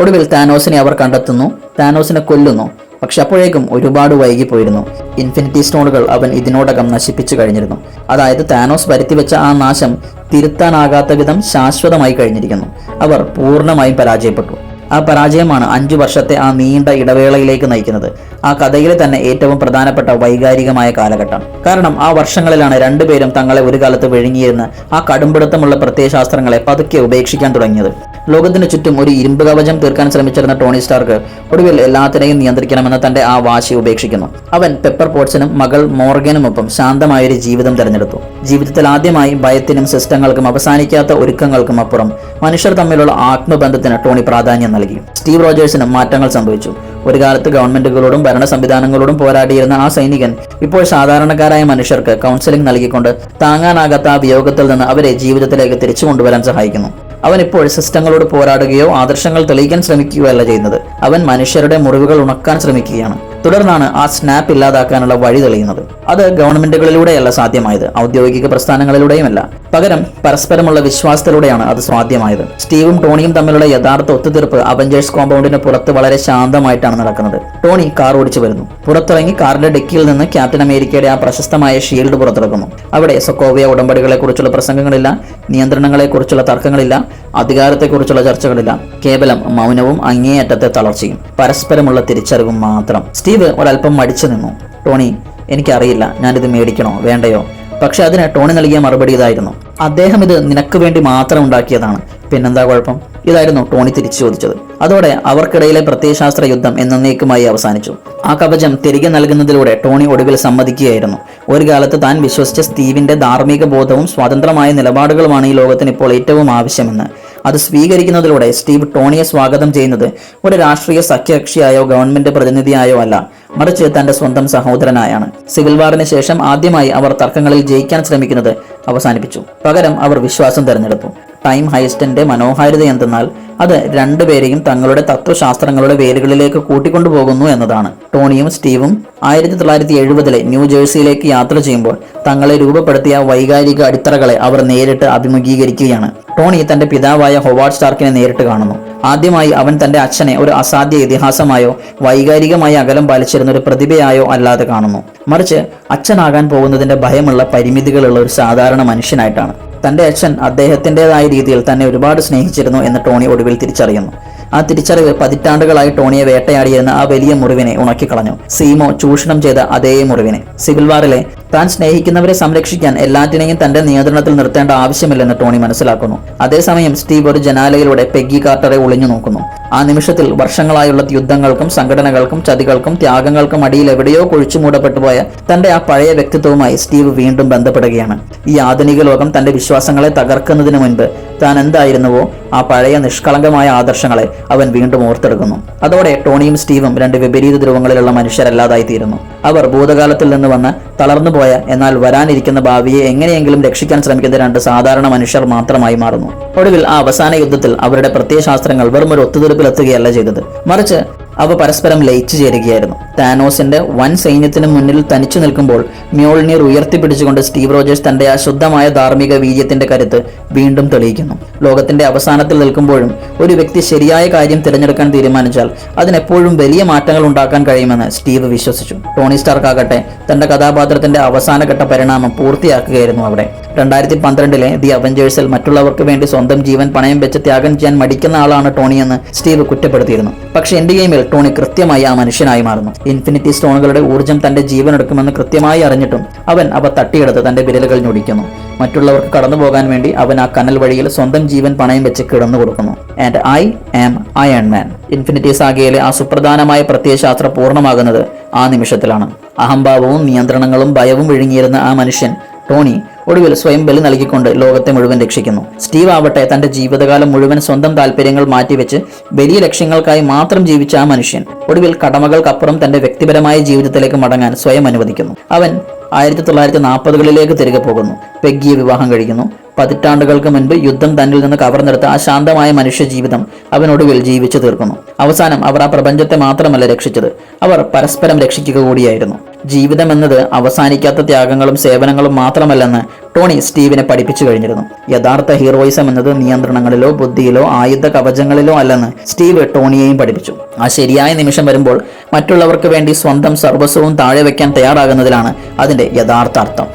ഒടുവിൽ താനോസിനെ അവർ കണ്ടെത്തുന്നു, താനോസിനെ കൊല്ലുന്നു. പക്ഷെ അപ്പോഴേക്കും ഒരുപാട് വൈകിപ്പോയിരുന്നു. ഇൻഫിനിറ്റി സ്റ്റോണുകൾ അവൻ ഇതിനോടകം നശിപ്പിച്ചു കഴിഞ്ഞിരുന്നു. അതായത് താനോസ് വരുത്തിവെച്ച ആ നാശം തിരുത്താനാകാത്ത വിധം ശാശ്വതമായി കഴിഞ്ഞിരിക്കുന്നു. അവർ പൂർണ്ണമായും പരാജയപ്പെട്ടു. ആ പരാജയമാണ് 5 വർഷത്തെ ആ നീണ്ട ഇടവേളയിലേക്ക് നയിക്കുന്നത്. ആ കഥയിലെ തന്നെ ഏറ്റവും പ്രധാനപ്പെട്ട വൈകാരികമായ കാലഘട്ടം. കാരണം ആ വർഷങ്ങളിലാണ് രണ്ടുപേരും തങ്ങളെ ഒരു കാലത്ത് വിഴുങ്ങിയിരുന്ന് ആ കടുംപിടുത്തമുള്ള പ്രത്യയശാസ്ത്രങ്ങളെ പതുക്കെ ഉപേക്ഷിക്കാൻ തുടങ്ങിയത്. ലോകത്തിന് ചുറ്റും ഒരു ഇരുമ്പ് കവചം തീർക്കാൻ ശ്രമിച്ചിരുന്ന ടോണി സ്റ്റാർക്ക് ഒടുവിൽ എല്ലാത്തിനെയും നിയന്ത്രിക്കണമെന്ന തന്റെ ആ വാശി ഉപേക്ഷിക്കുന്നു. അവൻ പെപ്പർ പോട്ട്സിനും മകൾ മോർഗനുമൊപ്പം ശാന്തമായൊരു ജീവിതം തിരഞ്ഞെടുത്തു. ജീവിതത്തിൽ ആദ്യമായി ഭയത്തിനും സിസ്റ്റങ്ങൾക്കും അവസാനിക്കാത്ത ഒരുക്കങ്ങൾക്കും അപ്പുറം മനുഷ്യർ തമ്മിലുള്ള ആത്മബന്ധത്തിന് ടോണി പ്രാധാന്യം നൽകി. സ്റ്റീവ് റോജേഴ്സിനും മാറ്റങ്ങൾ സംഭവിച്ചു. ഒരു കാലത്ത് ഗവൺമെന്റുകളോടും ഭരണ സംവിധാനങ്ങളോടും പോരാടിയിരുന്ന ആ സൈനികൻ ഇപ്പോൾ സാധാരണക്കാരായ മനുഷ്യർക്ക് കൗൺസിലിംഗ് നൽകിക്കൊണ്ട് താങ്ങാനാകാത്ത ആ വിയോഗത്തിൽ നിന്ന് അവരെ ജീവിതത്തിലേക്ക് തിരിച്ചു കൊണ്ടുവരാൻ സഹായിക്കുന്നു. അവൻ ഇപ്പോൾ സിസ്റ്റങ്ങളോട് പോരാടുകയോ ആദർശങ്ങൾ തെളിയിക്കാൻ ശ്രമിക്കുകയോ അല്ല ചെയ്യുന്നത്. അവൻ മനുഷ്യരുടെ മുറിവുകൾ ഉണക്കാൻ ശ്രമിക്കുകയാണ്. തുടർന്നാണ് ആ സ്നാപ്പ് ഇല്ലാതാക്കാനുള്ള വഴി തെളിയുന്നത്. അത് ഗവൺമെന്റുകളിലൂടെയല്ല സാധ്യമായത്, ഔദ്യോഗിക പ്രസ്ഥാനങ്ങളിലൂടെയുമല്ല. പകരം പരസ്പരമുള്ള വിശ്വാസത്തിലൂടെയാണ് അത് സാധ്യമായത്. സ്റ്റീവും ടോണിയും തമ്മിലുള്ള യഥാർത്ഥ ഒത്തുതീർപ്പ് അവഞ്ചേഴ്സ് കോമ്പൗണ്ടിന് പുറത്ത് വളരെ ശാന്തമായിട്ടാണ് നടക്കുന്നത്. ടോണി കാർ ഓടിച്ചു വരുന്നു. പുറത്തിറങ്ങി കാറിന്റെ ഡെക്കിയിൽ നിന്ന് ക്യാപ്റ്റൻ അമേരിക്കയുടെ ആ പ്രശസ്തമായ ഷീൽഡ് പുറത്തിറക്കുന്നു. അവിടെ സൊക്കോവിയ ഉടമ്പടികളെ കുറിച്ചുള്ള പ്രസംഗങ്ങളില്ല, നിയന്ത്രണങ്ങളെക്കുറിച്ചുള്ള തർക്കങ്ങളില്ല, അധികാരത്തെക്കുറിച്ചുള്ള ചർച്ചകളില്ല. കേവലം മൗനവും അങ്ങേയറ്റത്തെ തളർച്ചയും പരസ്പരമുള്ള തിരിച്ചറിവും മാത്രം. സ്റ്റീവ് ഒരല്പം മടിച്ചു നിന്നു. ടോണി, എനിക്കറിയില്ല ഞാനിത് മേടിക്കണോ വേണ്ടയോ. പക്ഷെ അതിന് ടോണി നൽകിയ മറുപടി ഇതായിരുന്നു: അദ്ദേഹം ഇത് നിനക്ക് വേണ്ടി മാത്രം ഉണ്ടാക്കിയതാണ്, പിന്നെന്താ കുഴപ്പം? ഇതായിരുന്നു ടോണി തിരിച്ചു ചോദിച്ചത്. അതോടെ അവർക്കിടയിലെ പ്രത്യയശാസ്ത്ര യുദ്ധം എന്നേക്കുമായി അവസാനിച്ചു. ആ കവചം തിരികെ നൽകുന്നതിലൂടെ ടോണി ഒടുവിൽ സമ്മതിക്കുകയായിരുന്നു. ഒരു കാലത്ത് താൻ വിശ്വസിച്ച സ്റ്റീവിന്റെ ധാർമ്മിക ബോധവും സ്വതന്ത്രമായ നിലപാടുകളുമാണ് ഈ ലോകത്തിന് ഇപ്പോൾ ഏറ്റവും ആവശ്യമെന്ന്. അത് സ്വീകരിക്കുന്നതിലൂടെ സ്റ്റീവ് ടോണിയെ സ്വാഗതം ചെയ്യുന്നത് ഒരു രാഷ്ട്രീയ സഖ്യകക്ഷിയായോ ഗവൺമെന്റ് പ്രതിനിധിയായോ അല്ല, മറിച്ച് തന്റെ സ്വന്തം സഹോദരനായാണ്. സിവിൽ വാറിന് ശേഷം ആദ്യമായി അവർ തർക്കങ്ങളിൽ ജയിക്കാൻ ശ്രമിക്കുന്നത് അവസാനിപ്പിച്ചു. പകരം അവർ വിശ്വാസം തെരഞ്ഞെടുത്തു. ടൈം ഹൈസ്റ്റിന്റെ മനോഹാരിത എന്തെന്നാൽ അത് രണ്ടുപേരെയും തങ്ങളുടെ തത്വശാസ്ത്രങ്ങളുടെ വേരുകളിലേക്ക് കൂട്ടിക്കൊണ്ടുപോകുന്നു എന്നതാണ്. ടോണിയും സ്റ്റീവും 1970 ന്യൂജേഴ്സിയിലേക്ക് യാത്ര ചെയ്യുമ്പോൾ തങ്ങളെ രൂപപ്പെടുത്തിയ വൈകാരിക അടിത്തറകളെ അവർ നേരിട്ട് അഭിമുഖീകരിക്കുകയാണ്. ടോണി തന്റെ പിതാവായ ഹൊവാർഡ് സ്റ്റാർക്കിനെ നേരിട്ട് കാണുന്നു. ആദ്യമായി അവൻ തന്റെ അച്ഛനെ ഒരു അസാധ്യ ഇതിഹാസമായോ വൈകാരികമായി അകലം പാലിച്ചിരുന്ന ഒരു പ്രതിഭയായോ അല്ലാതെ കാണുന്നു, മറിച്ച് അച്ഛനാകാൻ പോകുന്നതിന്റെ ഭയമുള്ള പരിമിതികളുള്ള ഒരു സാധാരണ മനുഷ്യനായിട്ടാണ്. തന്റെ അച്ഛൻ അദ്ദേഹത്തിൻ്റെതായ രീതിയിൽ തന്നെ ഒരുപാട് സ്നേഹിച്ചിരുന്നു എന്ന് ടോണി ഒടുവിൽ തിരിച്ചറിയുന്നു. ആ തിരിച്ചറിവ് പതിറ്റാണ്ടുകളായി ടോണിയെ വേട്ടയാടിയിരുന്ന ആ വലിയ മുറിവിനെ ഉണക്കിക്കളഞ്ഞു. സീമോ ചൂഷണം ചെയ്ത അതേ മുറിവിനെ. സിവിൽ വാറിലെ താൻ സ്നേഹിക്കുന്നവരെ സംരക്ഷിക്കാൻ എല്ലാറ്റിനെയും തന്റെ നിയന്ത്രണത്തിൽ നിർത്തേണ്ട ആവശ്യമില്ലെന്ന് ടോണി മനസ്സിലാക്കുന്നു. അതേസമയം സ്റ്റീവ് ഒരു ജനാലയിലൂടെ പെഗ്ഗി കാർട്ടറെ ഒളിഞ്ഞു നോക്കുന്നു. ആ നിമിഷത്തിൽ വർഷങ്ങളായുള്ള യുദ്ധങ്ങൾക്കും സംഘടനകൾക്കും ചതികൾക്കും ത്യാഗങ്ങൾക്കും അടിയിൽ എവിടെയോ കുഴിച്ചു മൂടപ്പെട്ടുപോയ തന്റെ ആ പഴയ വ്യക്തിത്വവുമായി സ്റ്റീവ് വീണ്ടും ബന്ധപ്പെടുകയാണ്. ഈ ആധുനിക ലോകം തന്റെ വിശ്വാസങ്ങളെ തകർക്കുന്നതിന് മുൻപ് താൻ എന്തായിരുന്നുവോ ആ പഴയ നിഷ്കളങ്കമായ ആദർശങ്ങളെ അവൻ വീണ്ടും ഓർത്തെടുക്കുന്നു. അതോടെ ടോണിയും സ്റ്റീവും രണ്ട് വിപരീത ധ്രുവങ്ങളിലുള്ള മനുഷ്യരല്ലാതായി തീരുന്നു. അവർ ഭൂതകാലത്തിൽ നിന്ന് വന്ന് തളർന്നുപോയ എന്നാൽ വരാനിരിക്കുന്ന ഭാവിയെ എങ്ങനെയെങ്കിലും രക്ഷിക്കാൻ ശ്രമിക്കുന്ന രണ്ട് സാധാരണ മനുഷ്യർ മാത്രമായി മാറുന്നു. ഒടുവിൽ ആ അവസാന യുദ്ധത്തിൽ അവരുടെ പ്രത്യയശാസ്ത്രങ്ങൾ വെറും ഒരു ഒത്തുതീർപ്പിലെത്തുകയല്ല ചെയ്തത്, മറിച്ച് അവ പരസ്പരം ലയിച്ചു ചേരുകയായിരുന്നു. താനോസിന്റെ വൻ സൈന്യത്തിന് മുന്നിൽ തനിച്ചു നിൽക്കുമ്പോൾ മ്യോൾനിർ ഉയർത്തിപ്പിടിച്ചുകൊണ്ട് സ്റ്റീവ് റോജേഴ്സ് തന്റെ ആ ശുദ്ധമായ ധാർമ്മിക വീര്യത്തിന്റെ കരുത്ത് വീണ്ടും തെളിയിക്കുന്നു. ലോകത്തിന്റെ അവസാനത്തിൽ നിൽക്കുമ്പോഴും ഒരു വ്യക്തി ശരിയായ കാര്യം തിരഞ്ഞെടുക്കാൻ തീരുമാനിച്ചാൽ അതിനെപ്പോഴും വലിയ മാറ്റങ്ങൾ ഉണ്ടാക്കാൻ കഴിയുമെന്ന് സ്റ്റീവ് വിശ്വസിച്ചു. ടോണി സ്റ്റാർക്ക് ആകട്ടെ തന്റെ കഥാപാത്രത്തിന്റെ അവസാനഘട്ട പരിണാമം പൂർത്തിയാക്കുകയായിരുന്നു അവിടെ. 2012 ദി അവഞ്ചേഴ്സിൽ മറ്റുള്ളവർക്ക് വേണ്ടി സ്വന്തം ജീവൻ പണയം വെച്ച് ത്യാഗം ചെയ്യാൻ മടിക്കുന്ന ആളാണ് ടോണിയെന്ന് സ്റ്റീവ് കുറ്റപ്പെടുത്തിയിരുന്നു. പക്ഷേ എൻഡ് ഗെയിമിൽ ടോണി കൃത്യമായി ആ മനുഷ്യനായി മാറുന്നു. ഇൻഫിനിറ്റി സ്റ്റോണുകളുടെ ഊർജ്ജം തന്റെ ജീവൻ എടുക്കുമെന്ന് കൃത്യമായി അറിഞ്ഞിട്ടും അവൻ അവ തട്ടിയെടുത്ത് തന്റെ വിരലുകൾ ഞൊടിക്കുന്നു. മറ്റുള്ളവർക്ക് കടന്നു പോകാൻ വേണ്ടി അവൻ ആ കനൽ വഴിയിൽ സ്വന്തം ജീവൻ പണയം വെച്ച് കിടന്നു കൊടുക്കുന്നു. And I am Iron Man. Infinity സാഗയിലെ ആ സുപ്രധാനമായ പ്രത്യയശാസ്ത്രം പൂർണ്ണമാകുന്നത് ആ നിമിഷത്തിലാണ്. അഹംഭാവവും നിയന്ത്രണങ്ങളും ഭയവും വിഴുങ്ങിയിരുന്ന ആ മനുഷ്യൻ ടോണി ഒടുവിൽ സ്വയം ബലി നൽകിക്കൊണ്ട് ലോകത്തെ മുഴുവൻ രക്ഷിക്കുന്നു. സ്റ്റീവ് ആവട്ടെ തന്റെ ജീവിതകാലം മുഴുവൻ സ്വന്തം താല്പര്യങ്ങൾ മാറ്റിവെച്ച് വലിയ ലക്ഷ്യങ്ങൾക്കായി മാത്രം ജീവിച്ച ആ മനുഷ്യൻ ഒടുവിൽ കടമകൾക്കപ്പുറം തന്റെ വ്യക്തിപരമായ ജീവിതത്തിലേക്ക് മടങ്ങാൻ സ്വയം അനുവദിക്കുന്നു. അവൻ 1940കളിലേക്ക് തിരികെ പോകുന്നു. പെഗ്ഗിയെ വിവാഹം കഴിക്കുന്നു. പതിറ്റാണ്ടുകൾക്ക് മുൻപ് യുദ്ധം തന്നിൽ നിന്ന് കവർന്നെടുത്ത ആ ശാന്തമായ മനുഷ്യ ജീവിതം അവനൊടുവിൽ ജീവിച്ചു തീർക്കുന്നു. അവസാനം അവർ ആ പ്രപഞ്ചത്തെ മാത്രമല്ല രക്ഷിച്ചത്, അവർ പരസ്പരം രക്ഷിക്കുക കൂടിയായിരുന്നു. ജീവിതം എന്നത് അവസാനിക്കാത്ത ത്യാഗങ്ങളും സേവനങ്ങളും മാത്രമല്ലെന്ന് ടോണി സ്റ്റീവിനെ പഠിപ്പിച്ചു കഴിഞ്ഞിരുന്നു. യഥാർത്ഥ ഹീറോയിസം എന്നത് നിയന്ത്രണങ്ങളിലോ ബുദ്ധിയിലോ ആയുധ കവചങ്ങളിലോ അല്ലെന്ന് സ്റ്റീവ് ടോണിയെയും പഠിപ്പിച്ചു. ആ ശരിയായ നിമിഷം വരുമ്പോൾ മറ്റുള്ളവർക്ക് വേണ്ടി സ്വന്തം സർവസ്വവും താഴെ വയ്ക്കാൻ തയ്യാറാകുന്നതിലാണ് അതിന്റെ യഥാർത്ഥ അർത്ഥം.